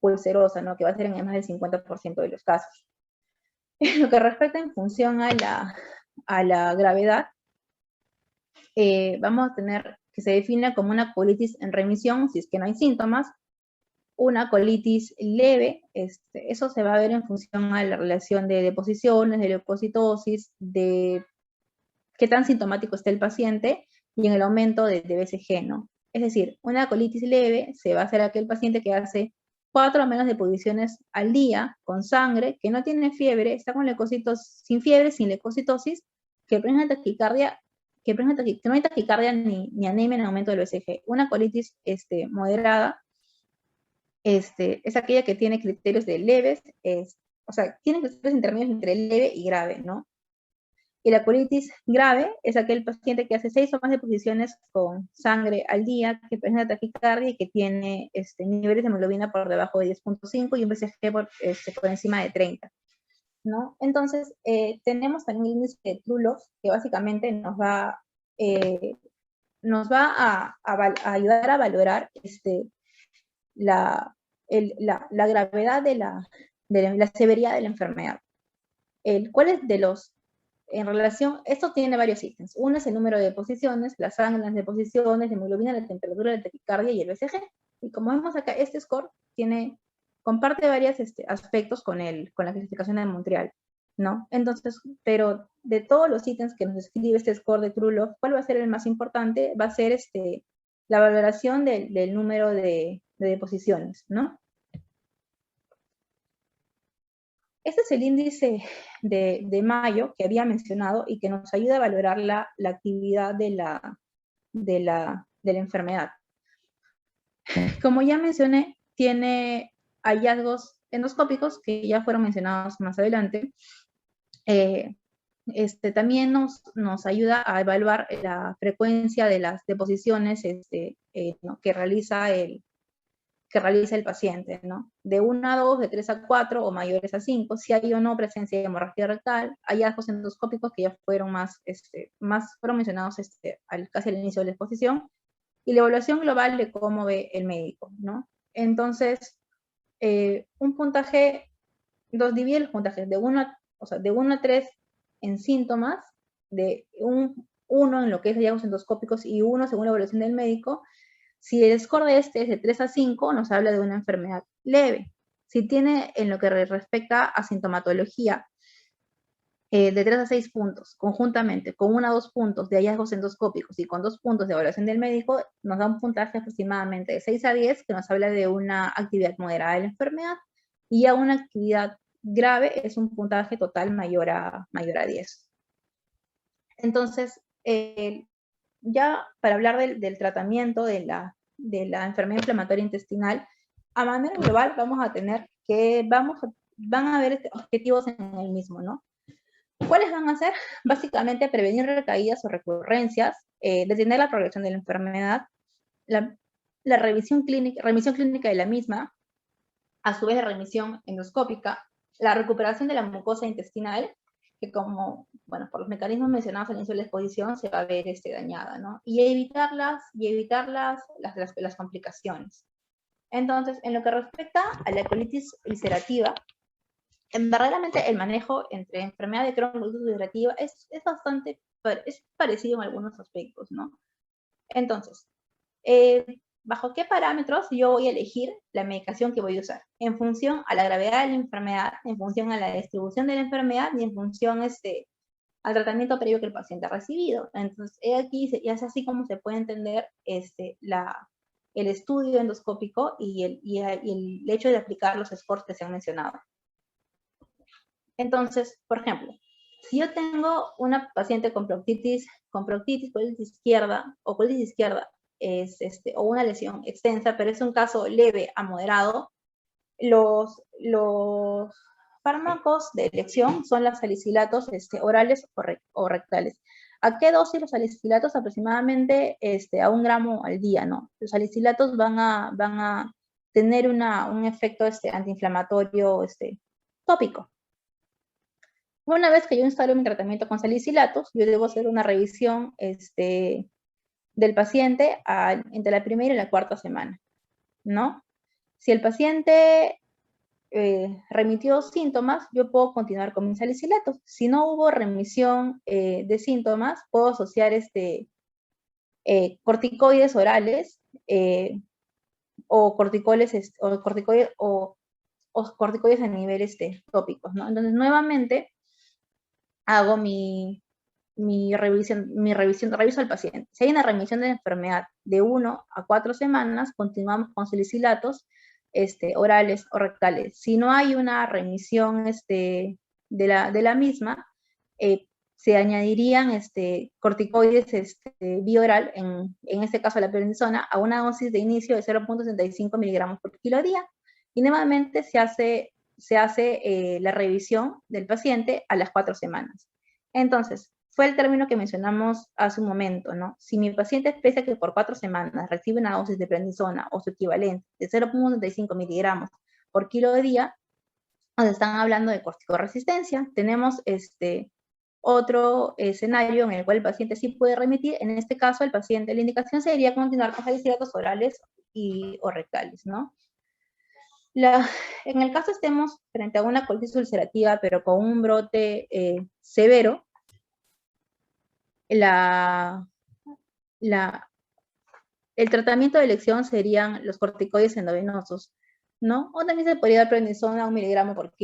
ulcerosa, ¿no? Que va a ser en más del 50% de los casos. Lo que respecta en función a la gravedad, vamos a tener que se define como una colitis en remisión, si es que no hay síntomas, una colitis leve, eso se va a ver en función a la relación de deposiciones, de leucocitosis, de qué tan sintomático está el paciente y en el aumento de BCG, ¿no? Es decir, una colitis leve se va a hacer aquel paciente que hace 4 o menos deposiciones al día con sangre, que no tiene fiebre, está con leucocitos, sin fiebre, sin leucocitosis, que presenta taquicardia, que no hay taquicardia ni anemia en aumento del BCG. Una colitis moderada es aquella que tiene criterios de leves, o sea, tiene criterios intermedios entre leve y grave, ¿no? Y la colitis grave es aquel paciente que hace 6 o más deposiciones con sangre al día, que presenta taquicardia y que tiene niveles de hemoglobina por debajo de 10.5 y un BCG por encima de 30, ¿no? Entonces, tenemos también el índice de True, que básicamente nos va a ayudar a valorar la, la gravedad de la severidad de la enfermedad. ¿Cuál es de los en relación, esto tiene varios ítems. Uno es el número de deposiciones, la sangre, las deposiciones, la hemoglobina, la temperatura, la taquicardia y el BCG. Y como vemos acá, este score comparte varios aspectos con la clasificación de Montreal, ¿no? Entonces, pero de todos los ítems que nos describe este score de True Love, ¿cuál va a ser el más importante? Va a ser la valoración del número de deposiciones, ¿no? Este es el índice de Mayo que había mencionado y que nos ayuda a valorar la actividad de la enfermedad. Como ya mencioné, tiene hallazgos endoscópicos que ya fueron mencionados más adelante. También nos ayuda a evaluar la frecuencia de las deposiciones que realiza el paciente, ¿no? De 1 a 2, de 3 a 4 o mayores a 5, si hay o no presencia de hemorragia rectal, hallazgos endoscópicos que ya fueron fueron mencionados casi al inicio de la exposición, y la evaluación global de cómo ve el médico, ¿no? Entonces, un puntaje, divide los puntajes de 1 a 3 en síntomas, de 1 en lo que es hallazgos endoscópicos y 1 según la evaluación del médico. Si el score de es de 3 a 5, nos habla de una enfermedad leve. Si tiene, en lo que respecta a sintomatología, de 3 a 6 puntos, conjuntamente, con 1 a 2 puntos de hallazgos endoscópicos y con 2 puntos de evaluación del médico, nos da un puntaje aproximadamente de 6 a 10, que nos habla de una actividad moderada de la enfermedad, y a una actividad grave es un puntaje total mayor a 10. Entonces, ya para hablar del tratamiento de la enfermedad inflamatoria intestinal, a manera global vamos a tener que, van a haber objetivos en el mismo, ¿no? ¿Cuáles van a ser? Básicamente prevenir recaídas o recurrencias, detener la progresión de la enfermedad, la remisión clínica de la misma, a su vez la remisión endoscópica, la recuperación de la mucosa intestinal, que como, bueno, por los mecanismos mencionados al inicio de la exposición, se va a ver dañada, ¿no? Y evitar las complicaciones. Entonces, en lo que respecta a la colitis ulcerativa, verdaderamente el manejo entre enfermedad de Crohn y colitis ulcerativa es parecido en algunos aspectos, ¿no? Entonces, ¿bajo qué parámetros yo voy a elegir la medicación que voy a usar? En función a la gravedad de la enfermedad, en función a la distribución de la enfermedad y en función al tratamiento previo que el paciente ha recibido. Entonces, aquí es así como se puede entender el estudio endoscópico y el hecho de aplicar los scores que se han mencionado. Entonces, por ejemplo, si yo tengo una paciente con proctitis, colitis izquierda o colitis izquierda, o una lesión extensa, pero es un caso leve a moderado, los fármacos de elección son los salicilatos orales o rectales. ¿A qué dosis los salicilatos? Aproximadamente a 1 gramo al día, ¿no? Los salicilatos van a tener un efecto antiinflamatorio tópico. Una vez que yo instalo mi tratamiento con salicilatos, yo debo hacer una revisión del paciente entre la primera y la cuarta semana, ¿no? Si el paciente remitió síntomas, yo puedo continuar con mis salicilatos. Si no hubo remisión de síntomas, puedo asociar corticoides orales o corticoides a nivel tópicos, ¿no? Entonces, nuevamente, hago mi revisión, reviso al paciente. Si hay una remisión de la enfermedad de 1 a 4 semanas, continuamos con salicilatos orales o rectales. Si no hay una remisión de la misma, se añadirían corticoides vía oral, en este caso la prednisona, a una dosis de inicio de 0.65 miligramos por kilo día. Y nuevamente se hace la revisión del paciente a las 4 semanas. Entonces, fue el término que mencionamos hace un momento, ¿no? Si mi paciente pese que por 4 semanas recibe una dosis de prednisona o su equivalente de 0.95 miligramos por kilo de día, nos están hablando de corticoresistencia. Tenemos otro escenario en el cual el paciente sí puede remitir. En este caso, la indicación sería continuar con salicilatos orales o rectales, ¿no? En el caso estemos frente a una colitis ulcerativa, pero con un brote severo, el tratamiento de elección serían los corticoides endovenosos, ¿no? O también se podría dar prednisona 1 miligramo por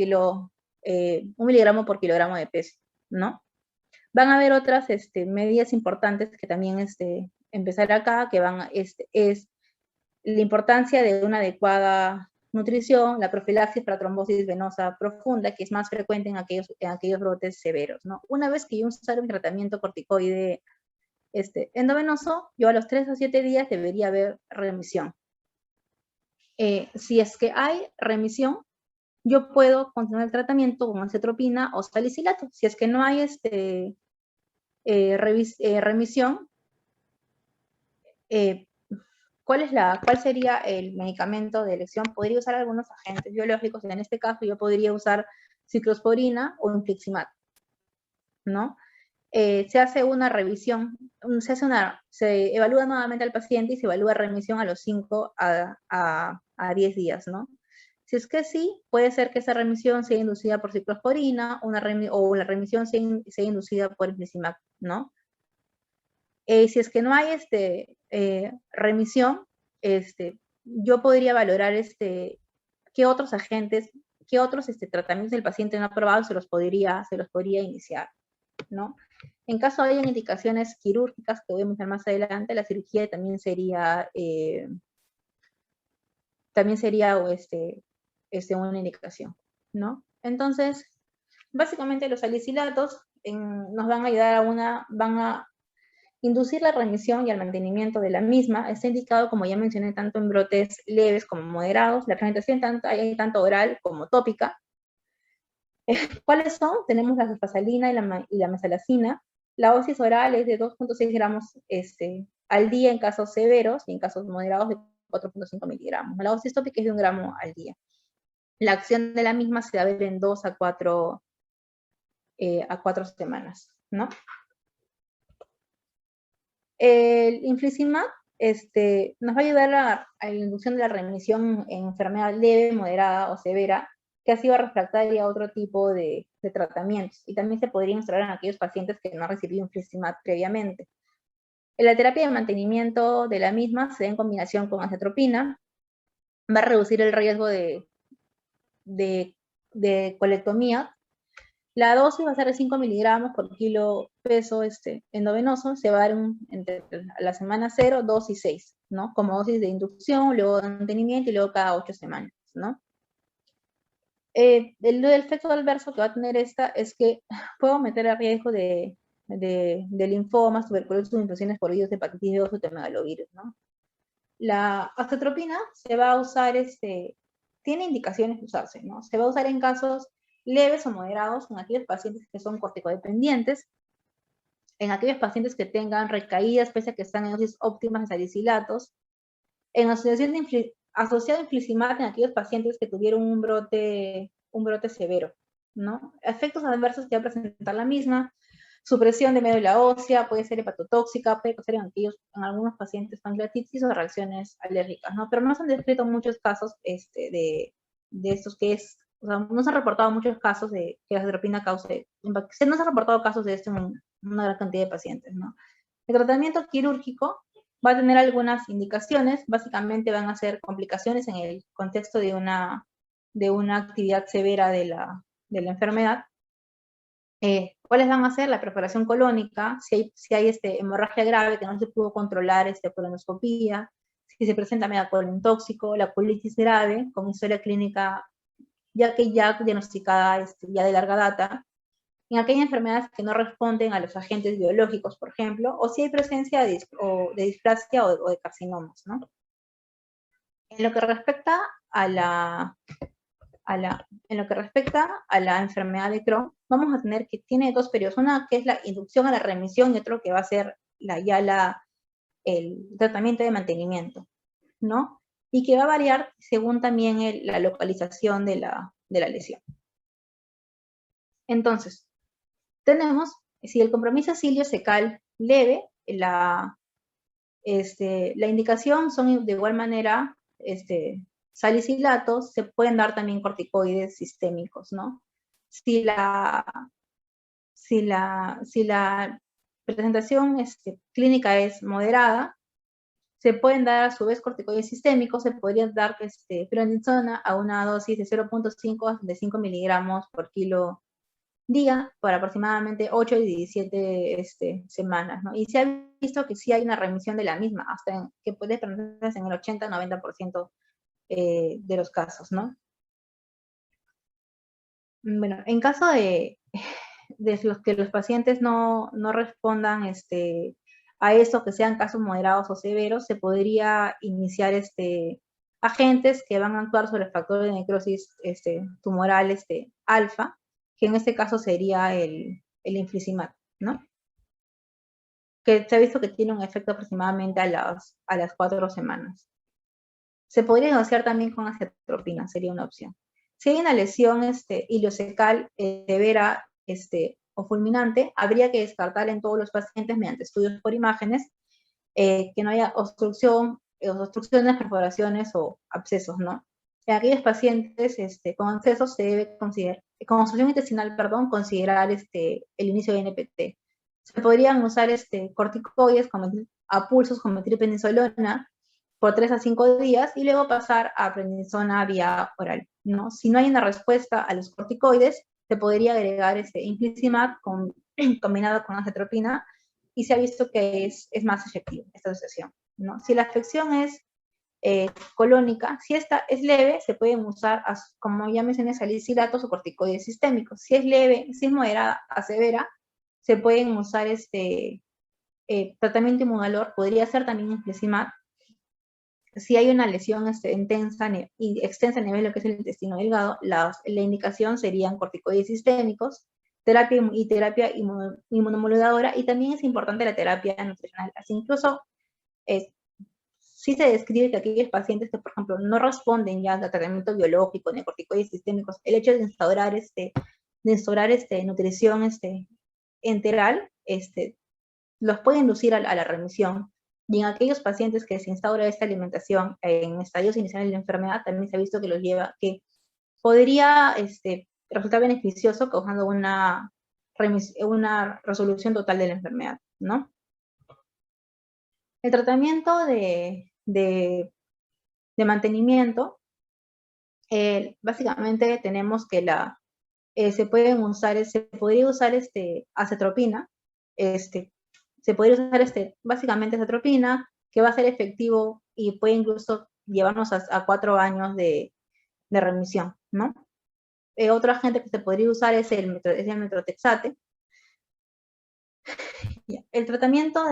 kilogramo de peso, ¿no? Van a haber otras medidas importantes que también empezar acá, que es la importancia de una adecuada nutrición, la profilaxis para trombosis venosa profunda, que es más frecuente en aquellos brotes severos, ¿no? Una vez que yo uso un tratamiento corticoide endovenoso, yo a los 3 o 7 días debería haber remisión. Si es que hay remisión, yo puedo continuar el tratamiento con acetropina o salicilato. Si es que no hay remisión, ¿cuál sería el medicamento de elección? Podría usar algunos agentes biológicos. En este caso, yo podría usar ciclosporina o infliximab, ¿no? Se hace una revisión, se evalúa nuevamente al paciente y se evalúa remisión a los 5 a 10 días, ¿no? Si es que sí, puede ser que esa remisión sea inducida por ciclosporina o la remisión sea inducida por infliximab, ¿no? Si es que no hay remisión, yo podría valorar qué otros agentes, qué otros tratamientos el paciente no ha probado se los podría iniciar, ¿no? En caso de indicaciones quirúrgicas, que voy a mencionar más adelante, la cirugía también sería una indicación, ¿no? Entonces, básicamente los salicilatos nos van a ayudar van a inducir la remisión y el mantenimiento de la misma. Está indicado, como ya mencioné, tanto en brotes leves como moderados. La presentación hay tanto oral como tópica. ¿Cuáles son? Tenemos la sulfasalina y la mesalazina. La dosis oral es de 2.6 gramos al día en casos severos y en casos moderados de 4.5 miligramos. La dosis tópica es de 1 gramo al día. La acción de la misma se va a ver en 2 a 4 semanas, ¿no? El infliximab nos va a ayudar a la inducción de la remisión en enfermedad leve, moderada o severa, que ha sido refractaria a otro tipo de tratamientos. Y también se podría instalar en aquellos pacientes que no han recibido infliximab previamente. La terapia de mantenimiento de la misma se da en combinación con acetropina, va a reducir el riesgo de colectomía. La dosis va a ser de 5 miligramos por kilo peso endovenoso, se va a dar entre la semana 0, 2 y 6, ¿no? Como dosis de inducción, luego de mantenimiento y luego cada 8 semanas, ¿no? El efecto adverso que va a tener esta es que puedo meter a riesgo de linfomas, tuberculosis, infecciones por virus, hepatitis B o citomegalovirus, ¿no? La acetropina se va a usar, tiene indicaciones de usarse, ¿no? Se va a usar en casos leves o moderados en aquellos pacientes que son corticodependientes, en aquellos pacientes que tengan recaídas pese a que están en dosis óptimas de salicilatos, en asociado a infliximab en aquellos pacientes que tuvieron un brote severo, ¿no? Efectos adversos que va a presentar la misma, supresión de médula ósea, puede ser hepatotóxica, puede ser en algunos pacientes pancreatitis o reacciones alérgicas, ¿no? Pero no se han descrito muchos casos de estos o sea, no se han reportado muchos casos de que la acetropina cause, no se han reportado casos de esto en una gran cantidad de pacientes, ¿no? El tratamiento quirúrgico va a tener algunas indicaciones, básicamente van a ser complicaciones en el contexto de una actividad severa de la enfermedad. ¿Cuáles van a ser? La perforación colónica, si hay hemorragia grave que no se pudo controlar por endoscopía, si se presenta megacolon tóxico, la colitis grave con historia clínica ya diagnosticada ya de larga data, en aquellas enfermedades que no responden a los agentes biológicos, por ejemplo, o si hay presencia de displasia o de carcinomas, ¿no? En lo que respecta a la enfermedad de Crohn, vamos a tener que tiene dos periodos, una que es la inducción a la remisión y otro que va a ser el tratamiento de mantenimiento, ¿no? Y que va a variar según también la localización de la lesión. Entonces, tenemos, si el compromiso cilio-cecal leve, la indicación son de igual manera salicilatos, se pueden dar también corticoides sistémicos, ¿no? Si la presentación clínica es moderada, se pueden dar a su vez corticoides sistémicos, se podría dar prednisona a una dosis de 0.5 a 5 miligramos por kilo día por aproximadamente 8 y 17 semanas, ¿no? Y se ha visto que sí hay una remisión de la misma, que puede presentarse en el 80-90% de los casos, ¿no? Bueno, en caso de que los pacientes no respondan a esto, que sean casos moderados o severos, se podría iniciar agentes que van a actuar sobre el factor de necrosis tumoral alfa, que en este caso sería el infliximab, ¿no? Que se ha visto que tiene un efecto aproximadamente a las 4 semanas. Se podría negociar también con acetropina, sería una opción. Si hay una lesión iliocecal severa o fulminante, habría que descartar en todos los pacientes mediante estudios por imágenes que no haya obstrucciones, perforaciones o abscesos, ¿no? En aquellos pacientes con abscesos se debe considerar, con obstrucción intestinal, perdón, considerar el inicio de NPT. Se podrían usar corticoides a pulsos con metilprednisolona por 3 a 5 días y luego pasar a prednisona vía oral, ¿no? Si no hay una respuesta a los corticoides, se podría agregar infliximab combinado con acetropina y se ha visto que es más efectivo esta asociación, ¿no? Si la afección es colónica, si esta es leve, se pueden usar, como ya mencioné, salicilatos o corticoides sistémicos. Si es leve, si es moderada a severa, se pueden usar tratamiento inmunolor, podría ser también infliximab. Si hay una lesión intensa y extensa a nivel de lo que es el intestino delgado, la indicación serían corticoides sistémicos, terapia inmunomoduladora, y también es importante la terapia nutricional. Así incluso sí se describe que aquellos pacientes que, por ejemplo, no responden ya al tratamiento biológico ni corticoides sistémicos, el hecho de instaurar nutrición enteral los puede inducir a la remisión. Y en aquellos pacientes que se instaura esta alimentación en estadios iniciales de la enfermedad, también se ha visto que podría resultar beneficioso, causando una resolución total de la enfermedad, ¿no? El tratamiento de mantenimiento, básicamente tenemos que se podría usar acetropina, se podría usar básicamente acetropina, que va a ser efectivo y puede incluso llevarnos a 4 años de remisión, ¿no? Otro agente que se podría usar es el metrotexate. El tratamiento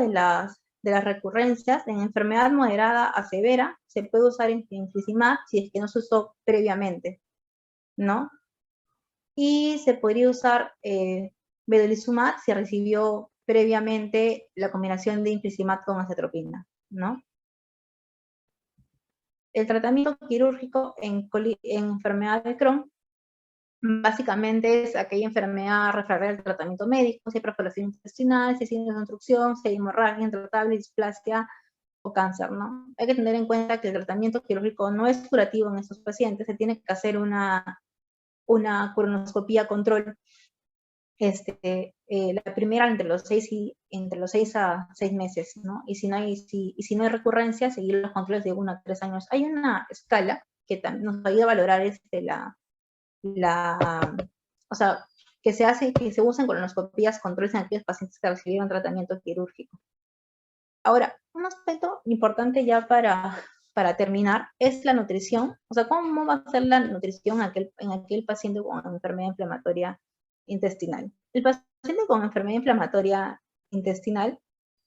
de de las recurrencias, en enfermedad moderada a severa, se puede usar infliximab si es que no se usó previamente, ¿no? Y se podría usar vedolizumab si recibió previamente la combinación de infliximab con acetropina, ¿no? El tratamiento quirúrgico en enfermedad de Crohn básicamente es aquella enfermedad refractaria al tratamiento médico, si hay perforación intestinal, si hay signos de obstrucción, si hay hemorragia intratable, displasia o cáncer, ¿no? Hay que tener en cuenta que el tratamiento quirúrgico no es curativo en estos pacientes, se tiene que hacer una colonoscopía control, la primera entre los 6 a 6 meses, ¿no? Y si no hay recurrencia, seguir los controles de 1 a 3 años. Hay una escala que nos ayuda a valorar o sea, que se usan colonoscopías controles en aquellos pacientes que recibieron tratamiento quirúrgico. Ahora, un aspecto importante ya para terminar es la nutrición. O sea, ¿cómo va a ser la nutrición en aquel paciente con enfermedad inflamatoria intestinal? El paciente con enfermedad inflamatoria intestinal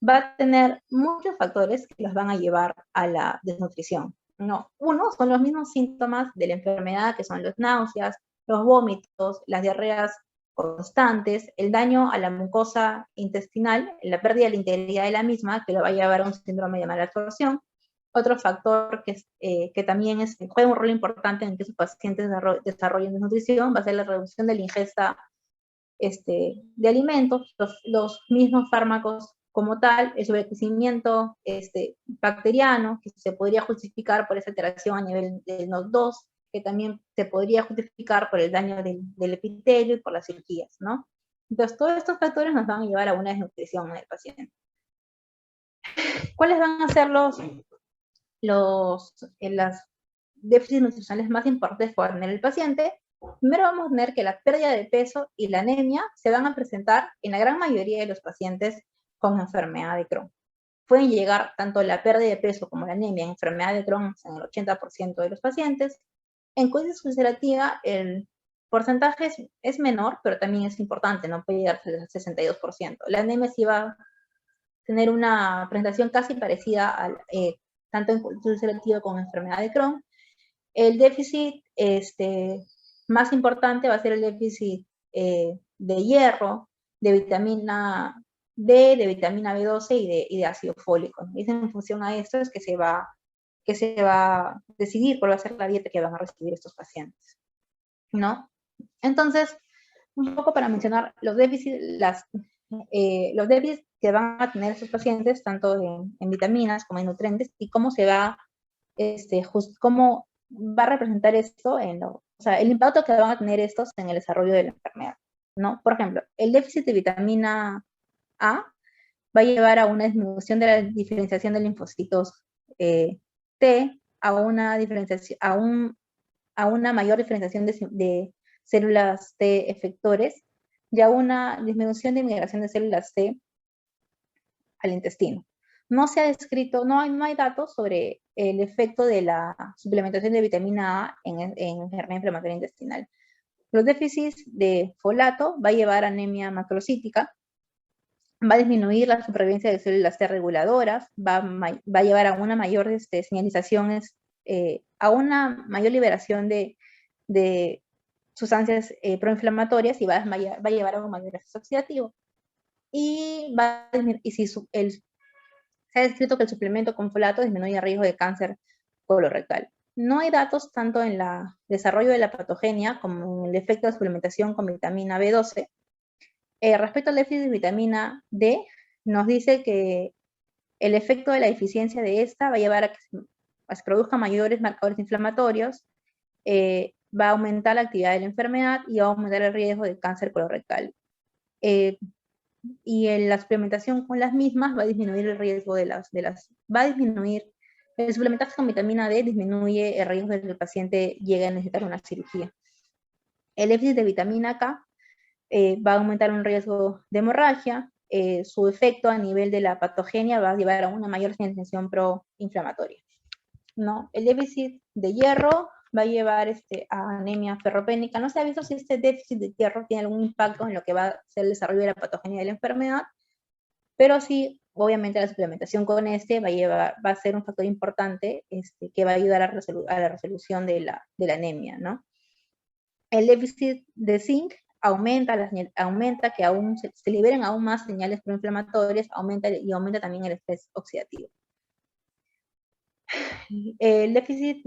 va a tener muchos factores que los van a llevar a la desnutrición, ¿no? Uno son los mismos síntomas de la enfermedad, que son las náuseas, los vómitos, las diarreas constantes, el daño a la mucosa intestinal, la pérdida de la integridad de la misma, que lo va a llevar a un síndrome de mala absorción. Otro factor que también juega un rol importante en que sus pacientes desarrollen desnutrición va a ser la reducción de la ingesta de alimentos, los mismos fármacos como tal, el sobrecrecimiento bacteriano, que se podría justificar por esa alteración a nivel de NOD2, que también se podría justificar por el daño del epitelio y por las cirugías, ¿no? Entonces, todos estos factores nos van a llevar a una desnutrición en el paciente. ¿Cuáles van a ser las déficits nutricionales más importantes que va a tener el paciente? Primero vamos a tener que la pérdida de peso y la anemia se van a presentar en la gran mayoría de los pacientes con enfermedad de Crohn. Pueden llegar tanto la pérdida de peso como la anemia en enfermedad de Crohn en el 80% de los pacientes. En colitis ulcerativa el porcentaje es menor, pero también es importante, no puede llegar al 62%. La anemia sí va a tener una presentación casi parecida tanto en colitis ulcerativa como en enfermedad de Crohn. El déficit más importante va a ser el déficit de hierro, de vitamina D, de vitamina B12 y de ácido fólico. Y en función a esto es que se va a decidir cuál va a ser la dieta que van a recibir estos pacientes, ¿no? Entonces, un poco para mencionar los déficits que van a tener estos pacientes, tanto en vitaminas como en nutrientes, y cómo se va, cómo va a representar esto o sea, el impacto que van a tener estos en el desarrollo de la enfermedad, ¿no? Por ejemplo, el déficit de vitamina A va a llevar a una disminución de la diferenciación de linfocitos T, a una mayor diferenciación de células T efectores y a una disminución de migración de células T al intestino. No se ha descrito, no hay datos sobre el efecto de la suplementación de vitamina A en enfermedad inflamatoria intestinal. Los déficits de folato va a llevar a anemia macrocítica, va a disminuir la supervivencia de células T reguladoras, va a llevar a una mayor señalización, a una mayor liberación de sustancias proinflamatorias y va a llevar a un mayor estrés oxidativo. Y se ha descrito que el suplemento con folato disminuye el riesgo de cáncer colorectal. No hay datos tanto en el desarrollo de la patogenia como en el efecto de suplementación con vitamina B12. Respecto al déficit de vitamina D, nos dice que el efecto de la deficiencia de esta va a llevar a que se produzcan mayores marcadores inflamatorios, va a aumentar la actividad de la enfermedad y va a aumentar el riesgo de cáncer colorectal. Y en la suplementación con las mismas va a disminuir el riesgo el suplementarse con vitamina D disminuye el riesgo de que el paciente llegue a necesitar una cirugía. El déficit de vitamina K va a aumentar un riesgo de hemorragia, su efecto a nivel de la patogenia va a llevar a una mayor señalización proinflamatoria, ¿no? El déficit de hierro va a llevar a anemia ferropénica. No se ha visto si este déficit de hierro tiene algún impacto en lo que va a ser el desarrollo de la patogenia de la enfermedad, pero sí obviamente la suplementación con va a ser un factor importante que va a ayudar a la resolución de la anemia, ¿no? El déficit de zinc aumenta que aún se liberen aún más señales proinflamatorias, aumenta también el estrés oxidativo. El déficit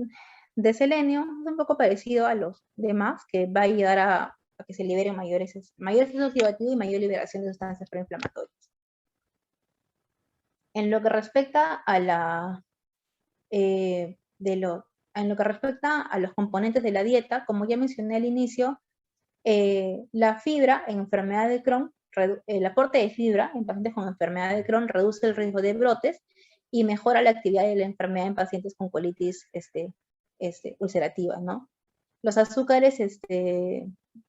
de selenio es un poco parecido a los demás, que va a ayudar a que se liberen mayores estrés oxidativo y mayor liberación de sustancias proinflamatorias. En lo que respecta a en lo que respecta a los componentes de la dieta, como ya mencioné al inicio, la fibra en enfermedad de Crohn, el aporte de fibra en pacientes con enfermedad de Crohn reduce el riesgo de brotes y mejora la actividad de la enfermedad en pacientes con colitis ulcerativa, ¿no? Los azúcares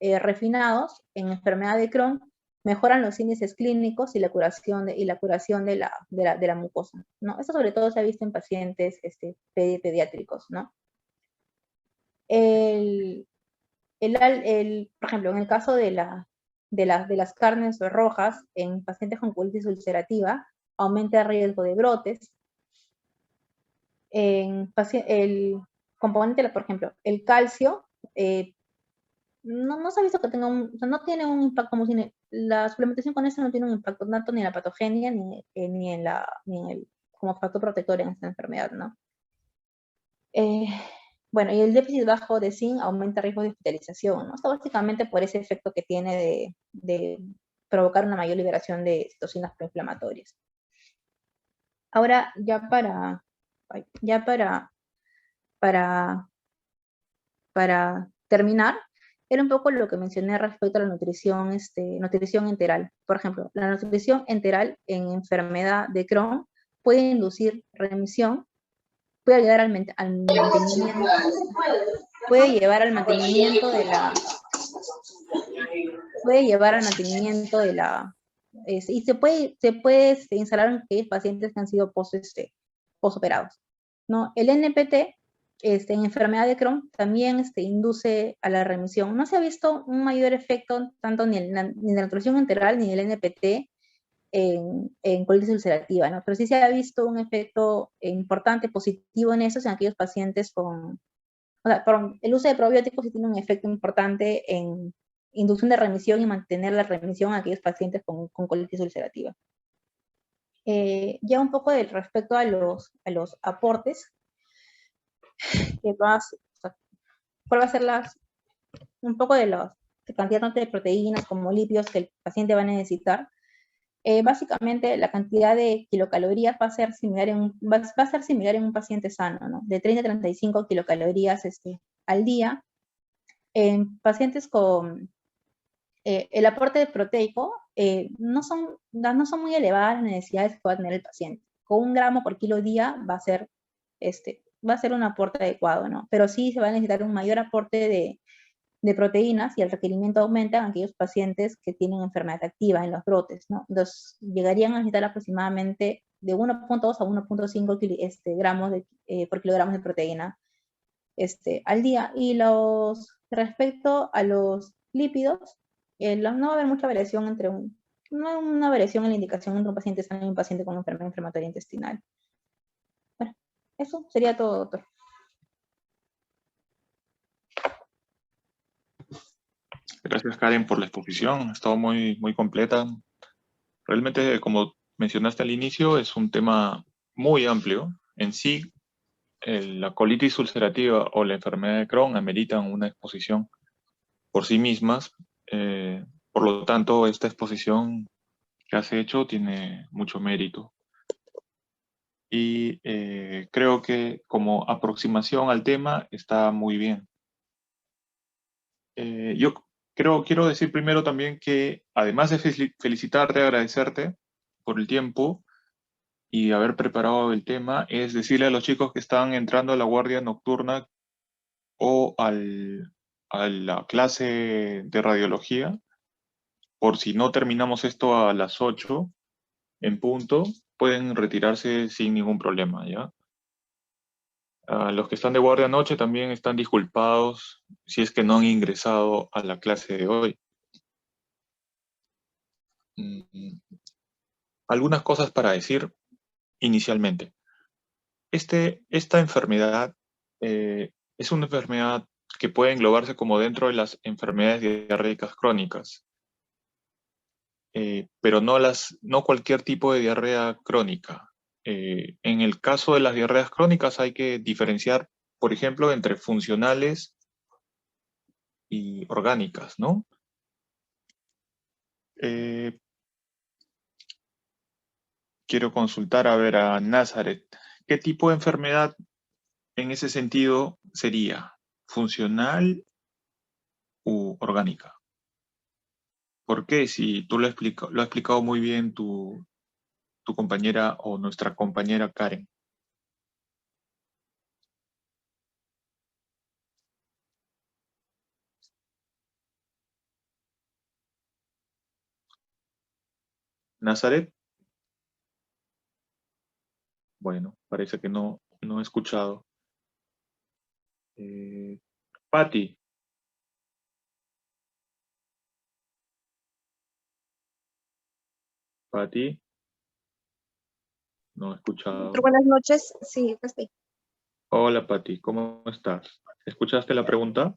refinados en enfermedad de Crohn mejoran los índices clínicos y la curación de la mucosa, ¿no? Esto sobre todo se ha visto en pacientes pediátricos, ¿no? Por ejemplo, en el caso de las carnes rojas en pacientes con colitis ulcerativa, aumenta el riesgo de brotes. El componente, por ejemplo, el calcio, no se ha visto que tenga no tiene un impacto, como si la suplementación con eso no tiene un impacto tanto ni en la patogenia ni en el como factor protector en esta enfermedad, ¿no? Bueno, y el déficit bajo de zinc aumenta el riesgo de hospitalización, ¿no? Esto básicamente por ese efecto que tiene de provocar una mayor liberación de citocinas proinflamatorias. Ahora, para terminar, era un poco lo que mencioné respecto a la nutrición enteral. Por ejemplo, la nutrición enteral en enfermedad de Crohn puede inducir remisión, puede ayudar al mantenimiento, puede llevar al mantenimiento de la, y se puede instalar en aquellos pacientes que han sido posoperados, ¿no? El NPT en enfermedad de Crohn también induce a la remisión. No se ha visto un mayor efecto tanto ni en la nutrición enteral ni en el NPT en colitis ulcerativa, ¿no? Pero sí se ha visto un efecto importante, positivo en esos, en aquellos pacientes con, o sea, el uso de probióticos sí tiene un efecto importante en inducción de remisión y mantener la remisión en aquellos pacientes con colitis ulcerativa. Ya un poco respecto a los aportes, cuál va a ser un poco de cantidad de proteínas como lípidos que el paciente va a necesitar. Básicamente la cantidad de kilocalorías va a ser similar en un paciente sano, ¿no? De 30 a 35 kilocalorías al día. En pacientes con el aporte proteico no son muy elevadas las necesidades que va a tener el paciente. Con 1 gramo por kilo día va a ser un aporte adecuado, ¿no? Pero sí se va a necesitar un mayor aporte de proteínas y el requerimiento aumenta en aquellos pacientes que tienen enfermedad activa en los brotes, ¿no? Entonces, llegarían a necesitar aproximadamente de 1.2 a 1.5 gramos por kilogramos de proteína al día. Y respecto a los lípidos, no va a haber mucha variación no hay una variación en la indicación entre un paciente sano y un paciente con enfermedad inflamatoria intestinal. Bueno, eso sería todo, doctor. Gracias, Karen, por la exposición. Ha estado muy, muy completa. Realmente, como mencionaste al inicio, es un tema muy amplio. En sí, la colitis ulcerativa o la enfermedad de Crohn ameritan una exposición por sí mismas. Por lo tanto, esta exposición que has hecho tiene mucho mérito. Y creo que como aproximación al tema está muy bien. Yo quiero decir primero también que, además de felicitarte, agradecerte por el tiempo y haber preparado el tema, es decirle a los chicos que están entrando a la guardia nocturna o a la clase de radiología, por si no terminamos esto a las 8 en punto, pueden retirarse sin ningún problema, ¿ya? Los que están de guardia noche también están disculpados si es que no han ingresado a la clase de hoy. algunas cosas para decir inicialmente. Esta enfermedad es una enfermedad que puede englobarse como dentro de las enfermedades diarreicas crónicas, pero no cualquier tipo de diarrea crónica. En el caso de las diarreas crónicas hay que diferenciar, por ejemplo, entre funcionales y orgánicas, ¿no? Eh, quiero consultar a ver a Nazaret. ¿Qué tipo de enfermedad en ese sentido sería? ¿Funcional u orgánica? ¿Por qué? Si tú lo ha explicado muy bien tu compañera o nuestra compañera Karen. ¿Nazaret? Bueno, parece que no he escuchado. Patti, Patti, no he escuchado. Buenas noches, sí, acá estoy. Hola Patti, ¿cómo estás? ¿Escuchaste la pregunta?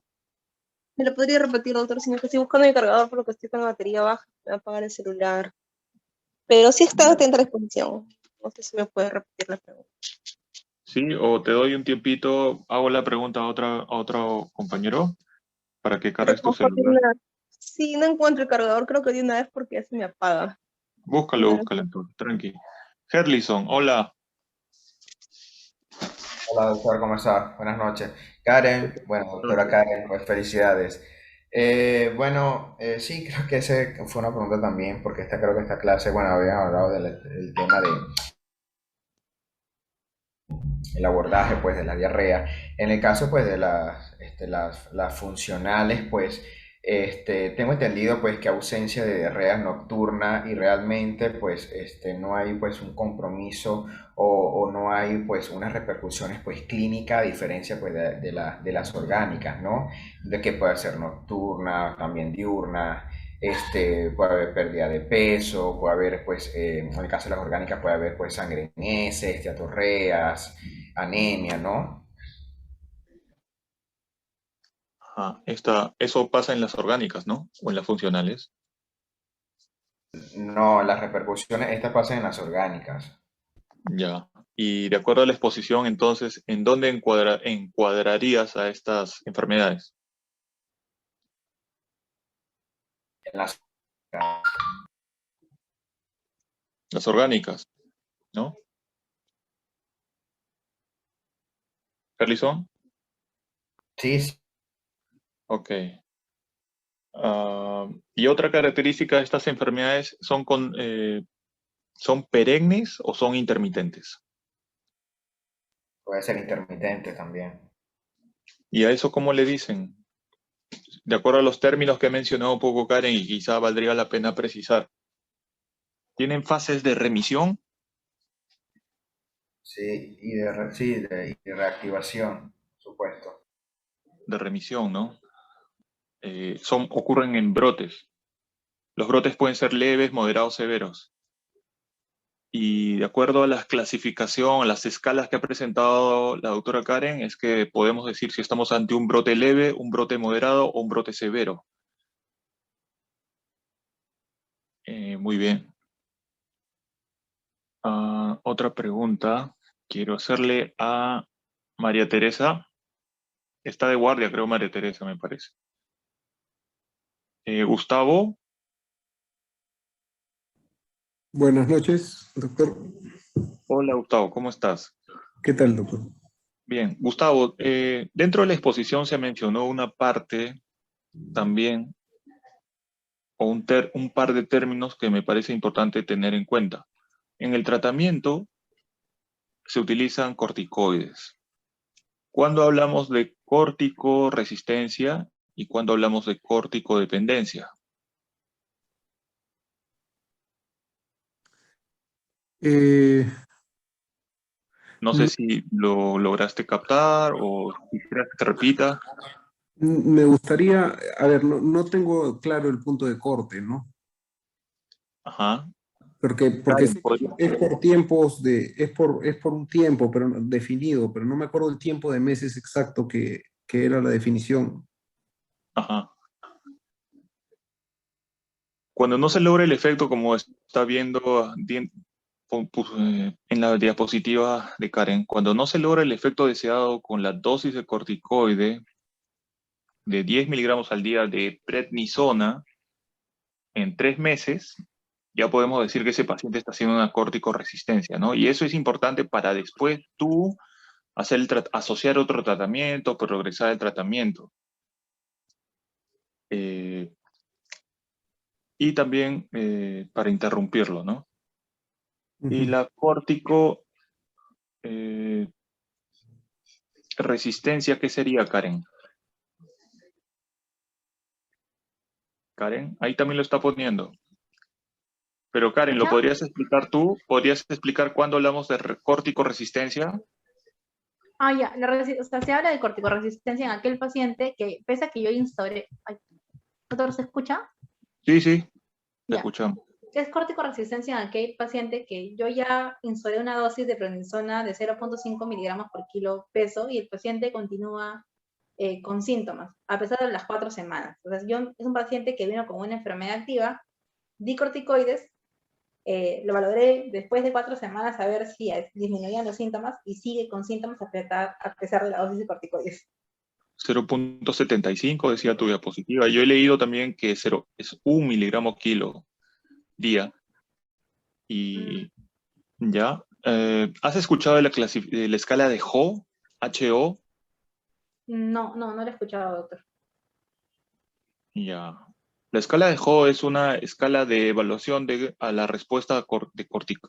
¿Me lo podría repetir, doctor? Sino que estoy buscando mi cargador por lo que estoy con la batería baja, me va a apagar el celular. Pero sí está Ya. atenta a la exposición. No sé si me puede repetir la pregunta. Sí, o te doy un tiempito, hago la pregunta a otro compañero para que Pero cargues tu mejor de celular. una... Sí, no encuentro el cargador, creo que de una vez porque ya se me apaga. Búscalo, Bueno, búscalo entonces, tranqui. Herlison, hola. Hola, doctor, ¿cómo está? Buenas noches. Karen, bueno, doctora Karen, pues felicidades. Sí, creo que ese fue una pregunta también, porque creo que esta clase, bueno, habían hablado del tema del abordaje, pues, de la diarrea. En el caso, pues, de las funcionales, pues, tengo entendido, pues, que ausencia de diarrea nocturna y realmente, pues, no hay, pues, un compromiso o no hay, pues, unas repercusiones, pues, clínicas, a diferencia, pues, de las orgánicas, ¿no? De que puede ser nocturna, también diurna. Puede haber pérdida de peso, puede haber, pues, en el caso de las orgánicas, puede haber, pues, sangre en heces, diatorreas, anemia, ¿no? Ajá, eso pasa en las orgánicas, ¿no? O en las funcionales. No, las repercusiones, estas pasan en las orgánicas, Ya. Y de acuerdo a la exposición, entonces, ¿en dónde encuadrarías a estas enfermedades? en las Las orgánicas, ¿no? Carlison, sí, sí, ok. Y otra característica de estas enfermedades son perennes o son intermitentes. puede ser intermitente también. ¿Y a eso cómo le dicen? De acuerdo a los términos que he mencionado un poco, Karen, y quizá valdría la pena precisar. ¿Tienen fases de remisión? Sí, y de reactivación, por supuesto. De remisión, ¿no? Ocurren en brotes. Los brotes pueden ser leves, moderados, severos. Y de acuerdo a la clasificación, a las escalas que ha presentado la doctora Karen, es que podemos decir si estamos ante un brote leve, un brote moderado o un brote severo. Muy bien. Otra pregunta quiero hacerle a María Teresa. Está de guardia, creo, María Teresa, me parece. Gustavo. Buenas noches, doctor. Hola, Gustavo, ¿cómo estás? ¿Qué tal, doctor? Bien, Gustavo, dentro de la exposición se mencionó una parte también, o un par de términos que me parece importante tener en cuenta. En el tratamiento se utilizan corticoides. ¿Cuándo hablamos de corticoresistencia y cuándo hablamos de corticodependencia? Eh, No sé m- si lo lograste captar o quisieras que te repita. Me gustaría, a ver, no tengo claro el punto de corte, ¿no? Ajá. Porque Karen, sé que es por tiempos es por un tiempo pero definido, pero no me acuerdo el tiempo de meses exacto que era la definición. Ajá. Cuando no se logra el efecto, como está viendo en la diapositiva de Karen, cuando no se logra el efecto deseado con la dosis de corticoide de 10 miligramos al día de prednisona en 3 meses, ya podemos decir que ese paciente está haciendo una corticoresistencia, ¿no? Y eso es importante para después tú asociar otro tratamiento, progresar el tratamiento. Y también para interrumpirlo, ¿no? Y Ujú. la cortico resistencia, ¿qué sería, Karen? Karen, ahí también lo está poniendo. Pero Karen, ¿lo ¿Escucha? podrías explicar tú? ¿Podrías explicar cuándo hablamos de corticoresistencia? Ah, ya, o sea, se habla de corticoresistencia en aquel paciente que, pese a que yo instauré, ay, ¿doctor, se escucha? Sí, sí, te Ya, escuchamos. es corticoresistencia en aquel paciente que yo ya instauré una dosis de prednisona de 0.5 miligramos por kilo peso y el paciente continúa con síntomas, a pesar de las 4 semanas. O sea, es un paciente que vino con una enfermedad activa, di corticoides, lo valoré después de 4 semanas a ver si disminuían los síntomas y sigue con síntomas a pesar de la dosis de corticoides. 0.75 decía tu diapositiva. Yo he leído también que es 1 miligramo kilo día. Y ya. ¿Has escuchado de la escala de HO? HO. No lo he escuchado, doctor. Ya. La escala de HO es una escala de evaluación a la respuesta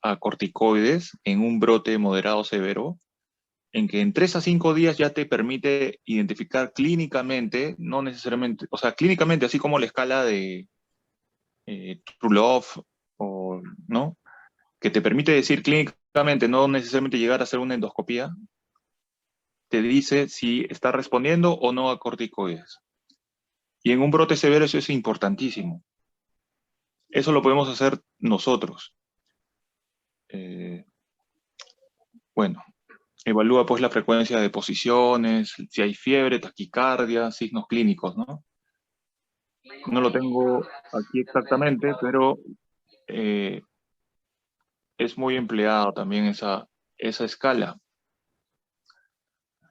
a corticoides en un brote moderado severo, en que en 3 a 5 días ya te permite identificar clínicamente, no necesariamente, o sea, clínicamente, así como la escala de Trulov, o, ¿no? Que te permite decir clínicamente, no necesariamente llegar a hacer una endoscopía, te dice si está respondiendo o no a corticoides. Y en un brote severo eso es importantísimo. Eso lo podemos hacer nosotros. Bueno, evalúa pues la frecuencia de posiciones, si hay fiebre, taquicardia, signos clínicos, ¿no? No lo tengo aquí exactamente, pero es muy empleado también esa escala.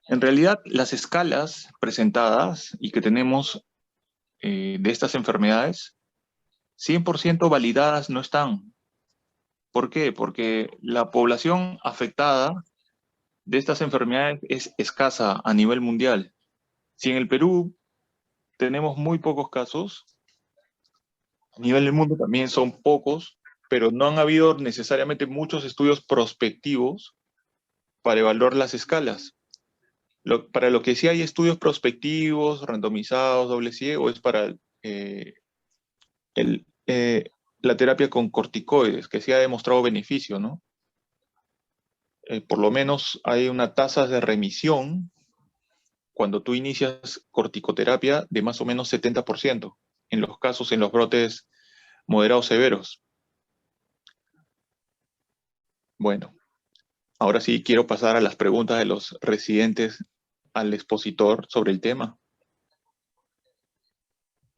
En realidad, las escalas presentadas y que tenemos de estas enfermedades, 100% validadas no están. ¿Por qué? Porque la población afectada de estas enfermedades es escasa a nivel mundial. Si en el Perú tenemos muy pocos casos, a nivel del mundo también son pocos, pero no han habido necesariamente muchos estudios prospectivos para evaluar las escalas. Para lo que sí hay estudios prospectivos, randomizados, doble ciego, es para el, la terapia con corticoides, que sí ha demostrado beneficio, ¿no? Por lo menos hay una tasa de remisión cuando tú inicias corticoterapia de más o menos 70% en los casos, en los brotes moderados severos. Bueno, ahora sí quiero pasar a las preguntas de los residentes al expositor sobre el tema.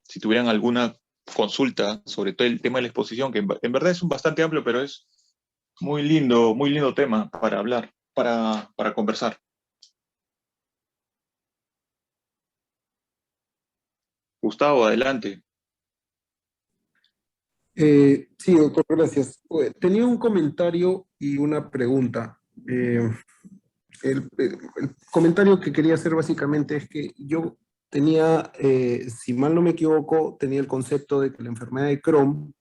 Si tuvieran alguna consulta sobre todo el tema de la exposición, que en verdad es un bastante amplio, pero es muy lindo tema para hablar, para conversar. Gustavo, adelante. Sí, doctor, gracias. Tenía un comentario y una pregunta. El comentario que quería hacer básicamente es que yo tenía, si mal no me equivoco, tenía el concepto de que la enfermedad de Crohn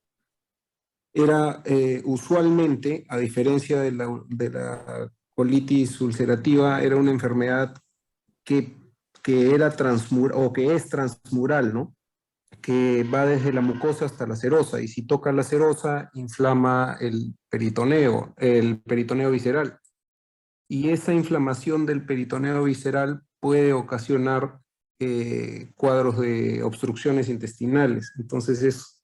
era usualmente, a diferencia de la colitis ulcerativa, era una enfermedad que, que era o que es transmural, ¿no? Que va desde la mucosa hasta la serosa, y si toca la serosa, inflama el peritoneo visceral. Y esa inflamación del peritoneo visceral puede ocasionar cuadros de obstrucciones intestinales. Entonces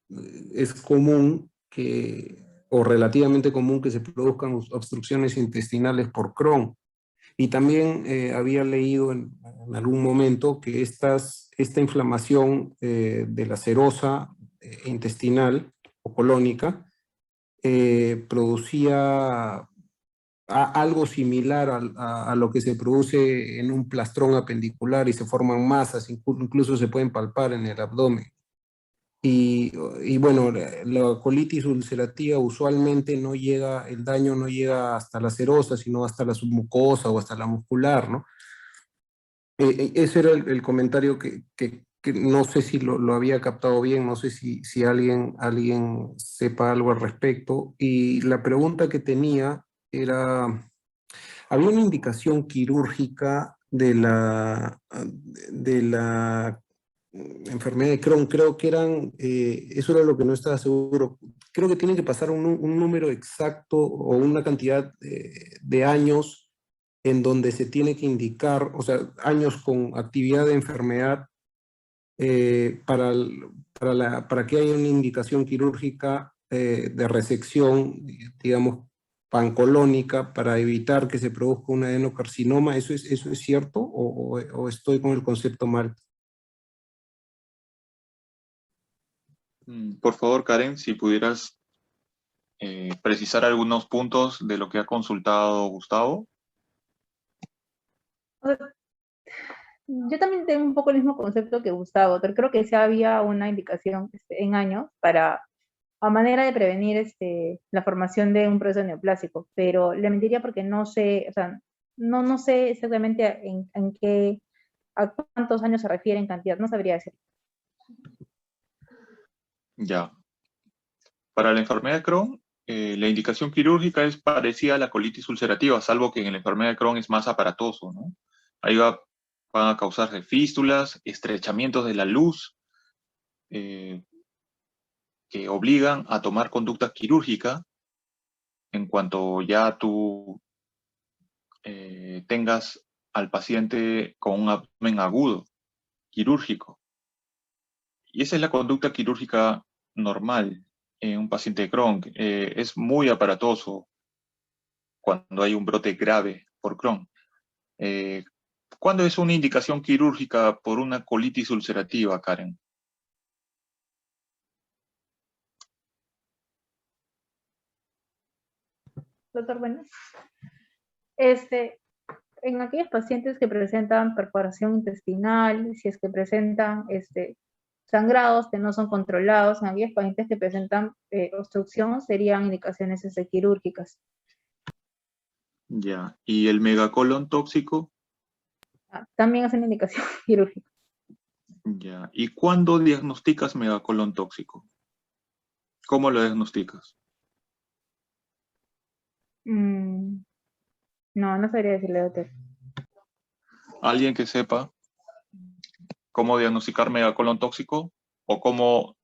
es común que o relativamente común que se produzcan obstrucciones intestinales por Crohn. Y también había leído en algún momento que esta inflamación de la serosa intestinal o colónica producía algo similar a lo que se produce en un plastrón apendicular y se forman masas, incluso se pueden palpar en el abdomen. Y bueno, la colitis ulcerativa usualmente no llega, el daño no llega hasta la serosa, sino hasta la submucosa o hasta la muscular, ¿no? Ese era el comentario que no sé si lo había captado bien, no sé si alguien sepa algo al respecto. Y la pregunta que tenía era, había una indicación quirúrgica de la enfermedad de Crohn, creo que eso era lo que no estaba seguro. Creo que tiene que pasar un número exacto o una cantidad de años en donde se tiene que indicar, o sea, años con actividad de enfermedad para que haya una indicación quirúrgica de resección, digamos, pancolónica para evitar que se produzca un adenocarcinoma. ¿Eso es cierto o estoy con el concepto mal? Por favor, Karen, si pudieras precisar algunos puntos de lo que ha consultado Gustavo. O sea, yo también tengo un poco el mismo concepto que Gustavo, pero creo que sí había una indicación en años a manera de prevenir la formación de un proceso neoplásico, pero le mentiría porque no sé, o sea, no sé exactamente a cuántos años se refiere en cantidad, no sabría decir. Ya. Para la enfermedad de Crohn, la indicación quirúrgica es parecida a la colitis ulcerativa, salvo que en la enfermedad de Crohn es más aparatoso, ¿no? Ahí van a causarse fístulas, estrechamientos de la luz, que obligan a tomar conducta quirúrgica en cuanto ya tú tengas al paciente con un abdomen agudo, quirúrgico. Y esa es la conducta quirúrgica normal en un paciente de Crohn. Es muy aparatoso cuando hay un brote grave por Crohn. ¿Cuándo es una indicación quirúrgica por una colitis ulcerativa, Karen? Doctor, bueno, en aquellos pacientes que presentan perforación intestinal, si es que presentan sangrados que no son controlados, en aquellos pacientes que presentan obstrucción, serían indicaciones quirúrgicas. Ya. ¿Y el megacolon tóxico? También es una indicación quirúrgica. Ya. ¿Y cuándo diagnosticas megacolon tóxico? ¿Cómo lo diagnosticas? No sabría decirle, doctor. ¿Alguien que sepa cómo diagnosticar megacolon tóxico? ¿O cómo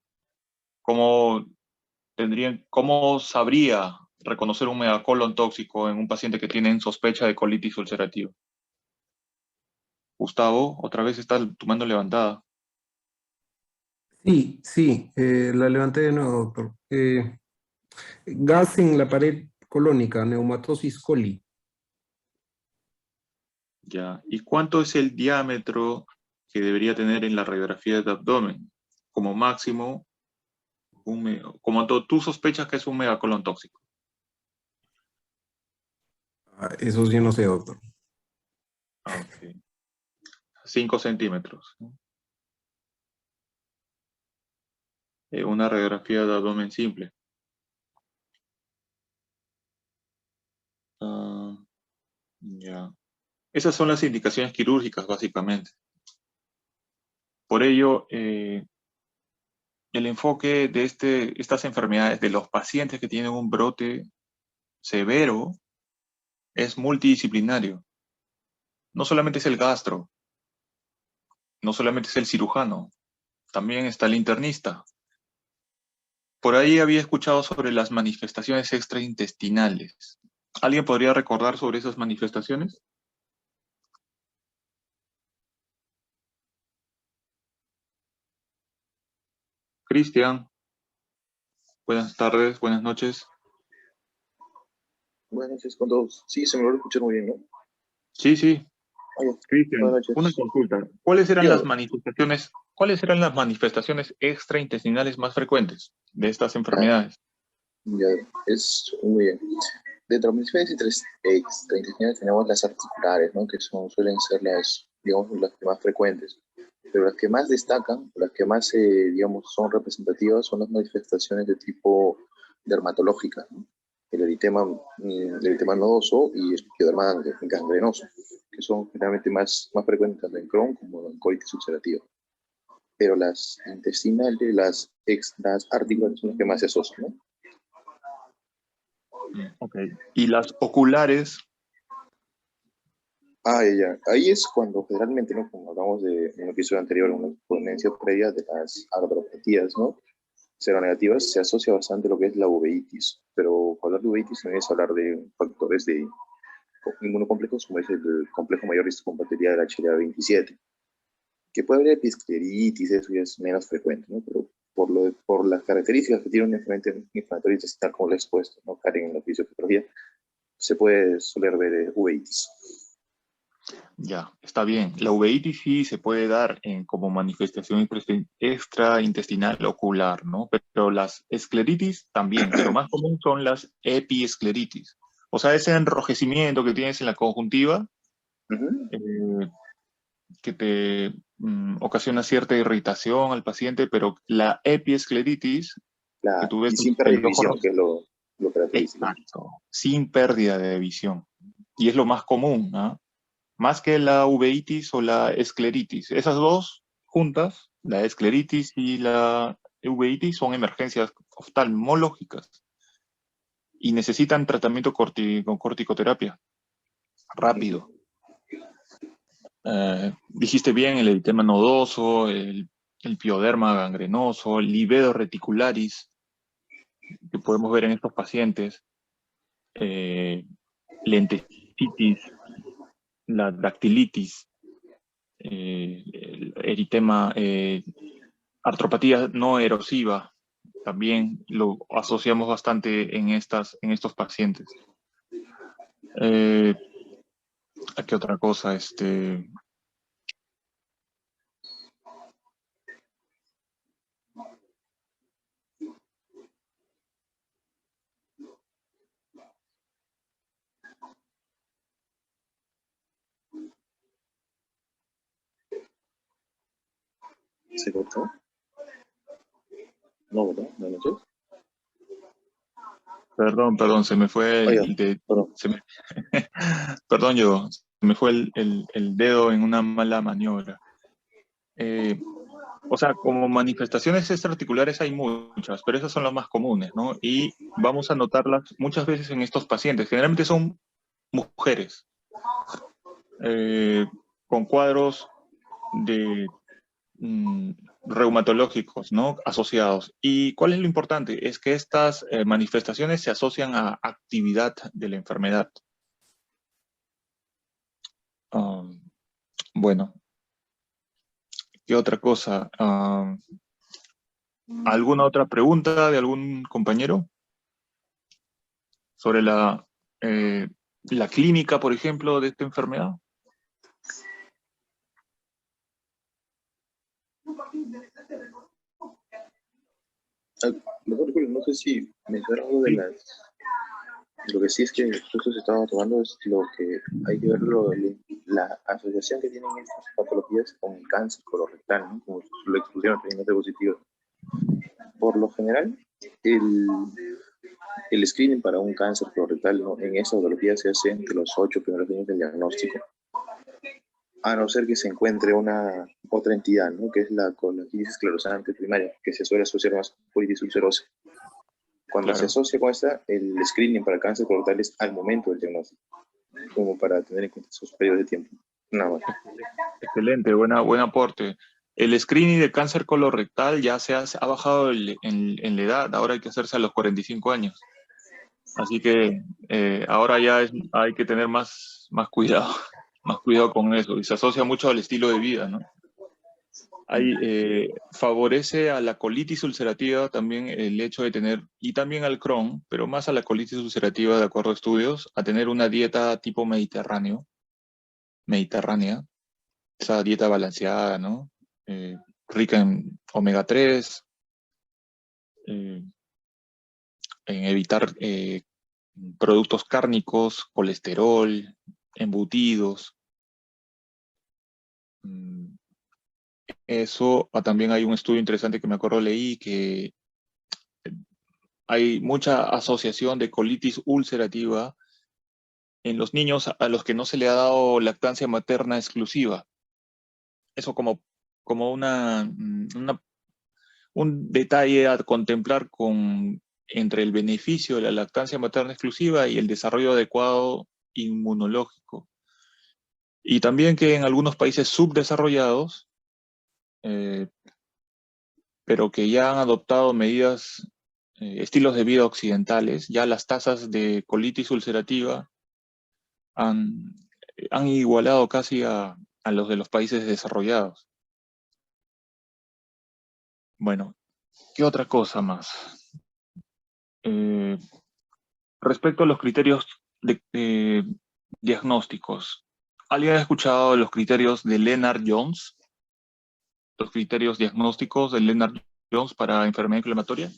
sabría reconocer un megacolon tóxico en un paciente que tiene sospecha de colitis ulcerativa? Gustavo, otra vez está tu mano levantada. Sí, la levanté de nuevo, doctor. Gas en la pared colónica, neumatosis coli. Ya. ¿Y cuánto es el diámetro que debería tener en la radiografía de abdomen? Como máximo, tú sospechas que es un megacolon tóxico. Eso sí no sé, doctor. Ok. 5 centímetros, ¿no? Una radiografía de abdomen simple. Ah, ya. Esas son las indicaciones quirúrgicas, básicamente. Por ello, el enfoque de estas enfermedades, de los pacientes que tienen un brote severo, es multidisciplinario. No solamente es el gastro, no solamente es el cirujano, también está el internista. Por ahí había escuchado sobre las manifestaciones extraintestinales. ¿Alguien podría recordar sobre esas manifestaciones? Cristian, buenas tardes, buenas noches. Buenas noches con todos. Sí, se me lo escuchar muy bien, ¿no? Sí, sí. Ah, ya. Cristian, Buenas noches. una consulta. ¿Cuáles eran Ya, cuáles eran las manifestaciones extraintestinales más frecuentes de estas enfermedades? ya, es muy bien. Dentro de las principales extraintestinales tenemos las articulares, ¿no? Que suelen ser las, digamos, las que más frecuentes. Pero las que más destacan, las que más, digamos, son representativas son las manifestaciones de tipo dermatológica, ¿no? El eritema nodoso y el pioderma gangrenoso, que son generalmente más frecuentes tanto en Crohn como en colitis ulcerativa. Pero las intestinales, las articulares son las que más se asocian, ¿no? Ok. ¿Y las oculares? Ah, ya. Ahí es cuando generalmente, ¿no? Como hablamos de en un episodio anterior, en una ponencia previa de las artropatías, ¿no? Seronegativas, se asocia bastante lo que es la uveitis. Pero cuando hablar de uveitis también es hablar de factores de inmunocomplejos, como es el complejo mayor de histocompatibilidad de la HLA-27, que puede haber episcleritis, eso ya es menos frecuente, ¿no? Pero por las características que tiene un enfermedad inflamatoria intestinal, como le he expuesto, ¿no? Karen, en la fisiopatología, se puede soler ver uveitis. Ya, está bien. La uveitis sí se puede dar como manifestación extraintestinal ocular, ¿no? Pero las escleritis también, pero más común son las epiescleritis. O sea, ese enrojecimiento que tienes en la conjuntiva, que te ocasiona cierta irritación al paciente, pero la epiescleritis, que tú ves Y sin el pérdida de ojo visión, rojo, que es lo característico. exacto, sin pérdida de visión. Y es lo más común, ¿ah? Más que la uveitis o la escleritis. Esas dos juntas, la escleritis y la uveitis, son emergencias oftalmológicas y necesitan tratamiento con corticoterapia rápido. Dijiste bien, el eritema nodoso, el pioderma gangrenoso, el livedo reticularis, que podemos ver en estos pacientes, lentecitis, la dactilitis, el eritema, artropatía no erosiva, también lo asociamos bastante en estos pacientes. ¿Qué otra cosa? ¿Se cortó? No, ¿verdad? Buenas noches. Perdón, se me fue Perdón. perdón, se me fue el dedo en una mala maniobra. O sea, como manifestaciones extraarticulares hay muchas, pero esas son las más comunes, ¿no? Y vamos a notarlas muchas veces en estos pacientes. Generalmente son mujeres con cuadros de reumatológicos, ¿no? Asociados. ¿Y cuál es lo importante? Es que estas manifestaciones se asocian a actividad de la enfermedad. Bueno, ¿qué otra cosa? ¿Alguna otra pregunta de algún compañero sobre la clínica, por ejemplo, de esta enfermedad? No sé si mencionar algo de lo que sí es que justo se estaba tomando es lo que hay que ver la asociación que tienen estas patologías con el cáncer colorectal, ¿no? Como lo expusieron en este positivo. Por lo general, el screening para un cáncer colorectal, ¿no? En esa patología se hace entre los 8 primeros años del diagnóstico, a no ser que se encuentre otra entidad, ¿no? Que es la colitis esclerosante primaria, que se suele asociar más con colitis ulcerosa. Cuando se asocia con esta, el screening para el cáncer colorectal es al momento del diagnóstico, como para tener en cuenta esos periodos de tiempo. Nada más. Excelente, buen aporte. El screening de cáncer colorectal ya ha bajado en la edad, ahora hay que hacerse a los 45 años. Así que ahora ya hay que tener más cuidado con eso, y se asocia mucho al estilo de vida, ¿no? favorece a la colitis ulcerativa también el hecho de tener, y también al Crohn, pero más a la colitis ulcerativa, de acuerdo a estudios, a tener una dieta tipo mediterránea, esa dieta balanceada, ¿no? Rica en omega 3, en evitar productos cárnicos, colesterol, embutidos. Eso, también hay un estudio interesante que me acuerdo leí, que hay mucha asociación de colitis ulcerativa en los niños a los que no se le ha dado lactancia materna exclusiva. Eso como un detalle a contemplar entre el beneficio de la lactancia materna exclusiva y el desarrollo adecuado inmunológico. Y también que en algunos países subdesarrollados, pero que ya han adoptado medidas, estilos de vida occidentales, ya las tasas de colitis ulcerativa han igualado casi a los de los países desarrollados. Bueno, ¿qué otra cosa más? Respecto a los criterios diagnósticos, ¿alguien ha escuchado los criterios de Lennard-Jones? Los criterios diagnósticos de Lennard-Jones para enfermedad inflamatoria.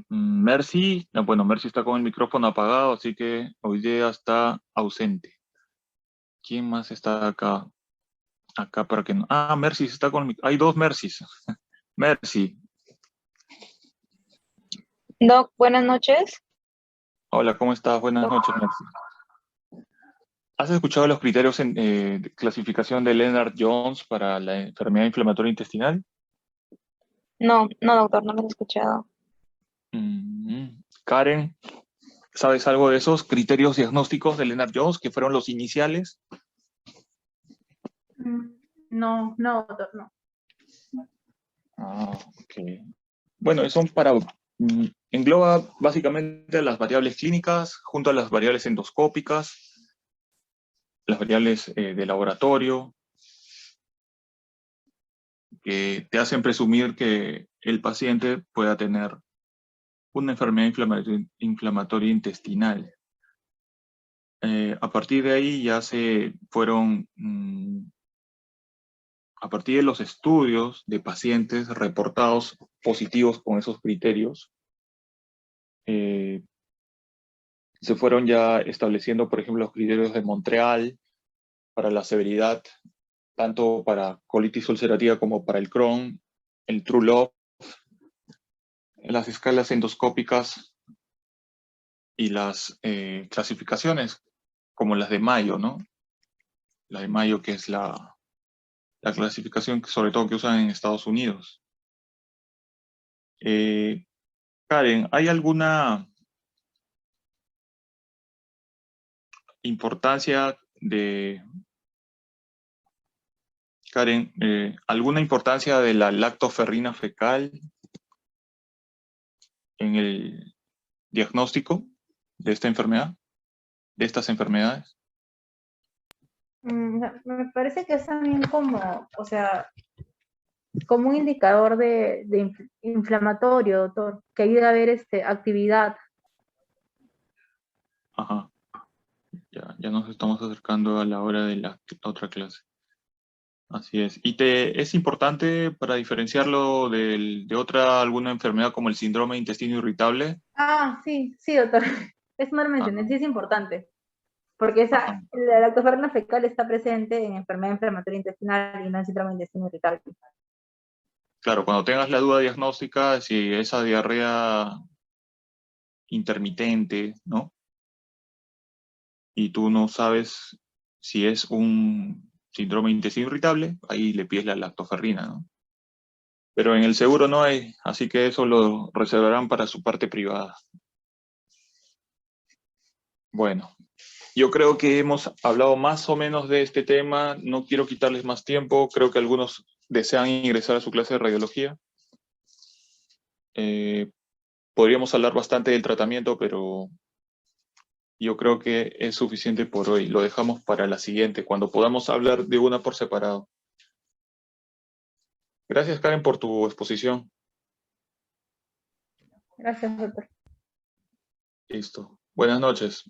Mercy, bueno, Mercy está con el micrófono apagado, así que hoy día está ausente. ¿Quién más está acá? Acá para que no... Ah, Mercy está con el micrófono. Hay dos Mercys. Mercy. Doc, buenas noches. Hola, ¿cómo estás? Buenas noches, Mercy. ¿Has escuchado los criterios de clasificación de Lennard-Jones para la enfermedad inflamatoria intestinal? No, doctor, no lo he escuchado. Karen, ¿sabes algo de esos criterios diagnósticos de Lennard-Jones que fueron los iniciales? No, doctor, no. Ah, ok. Bueno, son engloba básicamente las variables clínicas junto a las variables endoscópicas, las variables de laboratorio, que te hacen presumir que el paciente pueda tener una enfermedad inflamatoria intestinal. A partir de ahí ya se fueron, a partir de los estudios de pacientes reportados positivos con esos criterios, se fueron ya estableciendo, por ejemplo, los criterios de Montreal para la severidad, tanto para colitis ulcerativa como para el Crohn, el True Love, las escalas endoscópicas y las clasificaciones, como las de Mayo, ¿no? La de Mayo, que es la clasificación sobre todo que usan en Estados Unidos. Karen, ¿hay alguna importancia alguna importancia de la lactoferrina fecal en el diagnóstico de esta enfermedad, de estas enfermedades? Me parece que es también como, o sea, como un indicador de inflamatorio, doctor, que ayuda a ver actividad. Ajá. Ya nos estamos acercando a la hora de la otra clase. Así es. ¿Y es importante para diferenciarlo de alguna enfermedad como el síndrome de intestino irritable? Ah, sí, doctor. Es mal mencioné, sí es importante. Porque la lactoferrina fecal está presente en enfermedad inflamatoria intestinal y no en síndrome de intestino irritable. Claro, cuando tengas la duda diagnóstica, si esa diarrea intermitente, ¿no? Y tú no sabes si es un síndrome de intestino irritable, ahí le pides la lactoferrina, ¿no? Pero en el seguro no hay, así que eso lo reservarán para su parte privada. Bueno, yo creo que hemos hablado más o menos de este tema, no quiero quitarles más tiempo, creo que algunos desean ingresar a su clase de radiología. Podríamos hablar bastante del tratamiento, pero Yo creo que es suficiente por hoy. Lo dejamos para la siguiente, cuando podamos hablar de una por separado. Gracias, Karen, por tu exposición. Gracias, doctor. Listo. Buenas noches.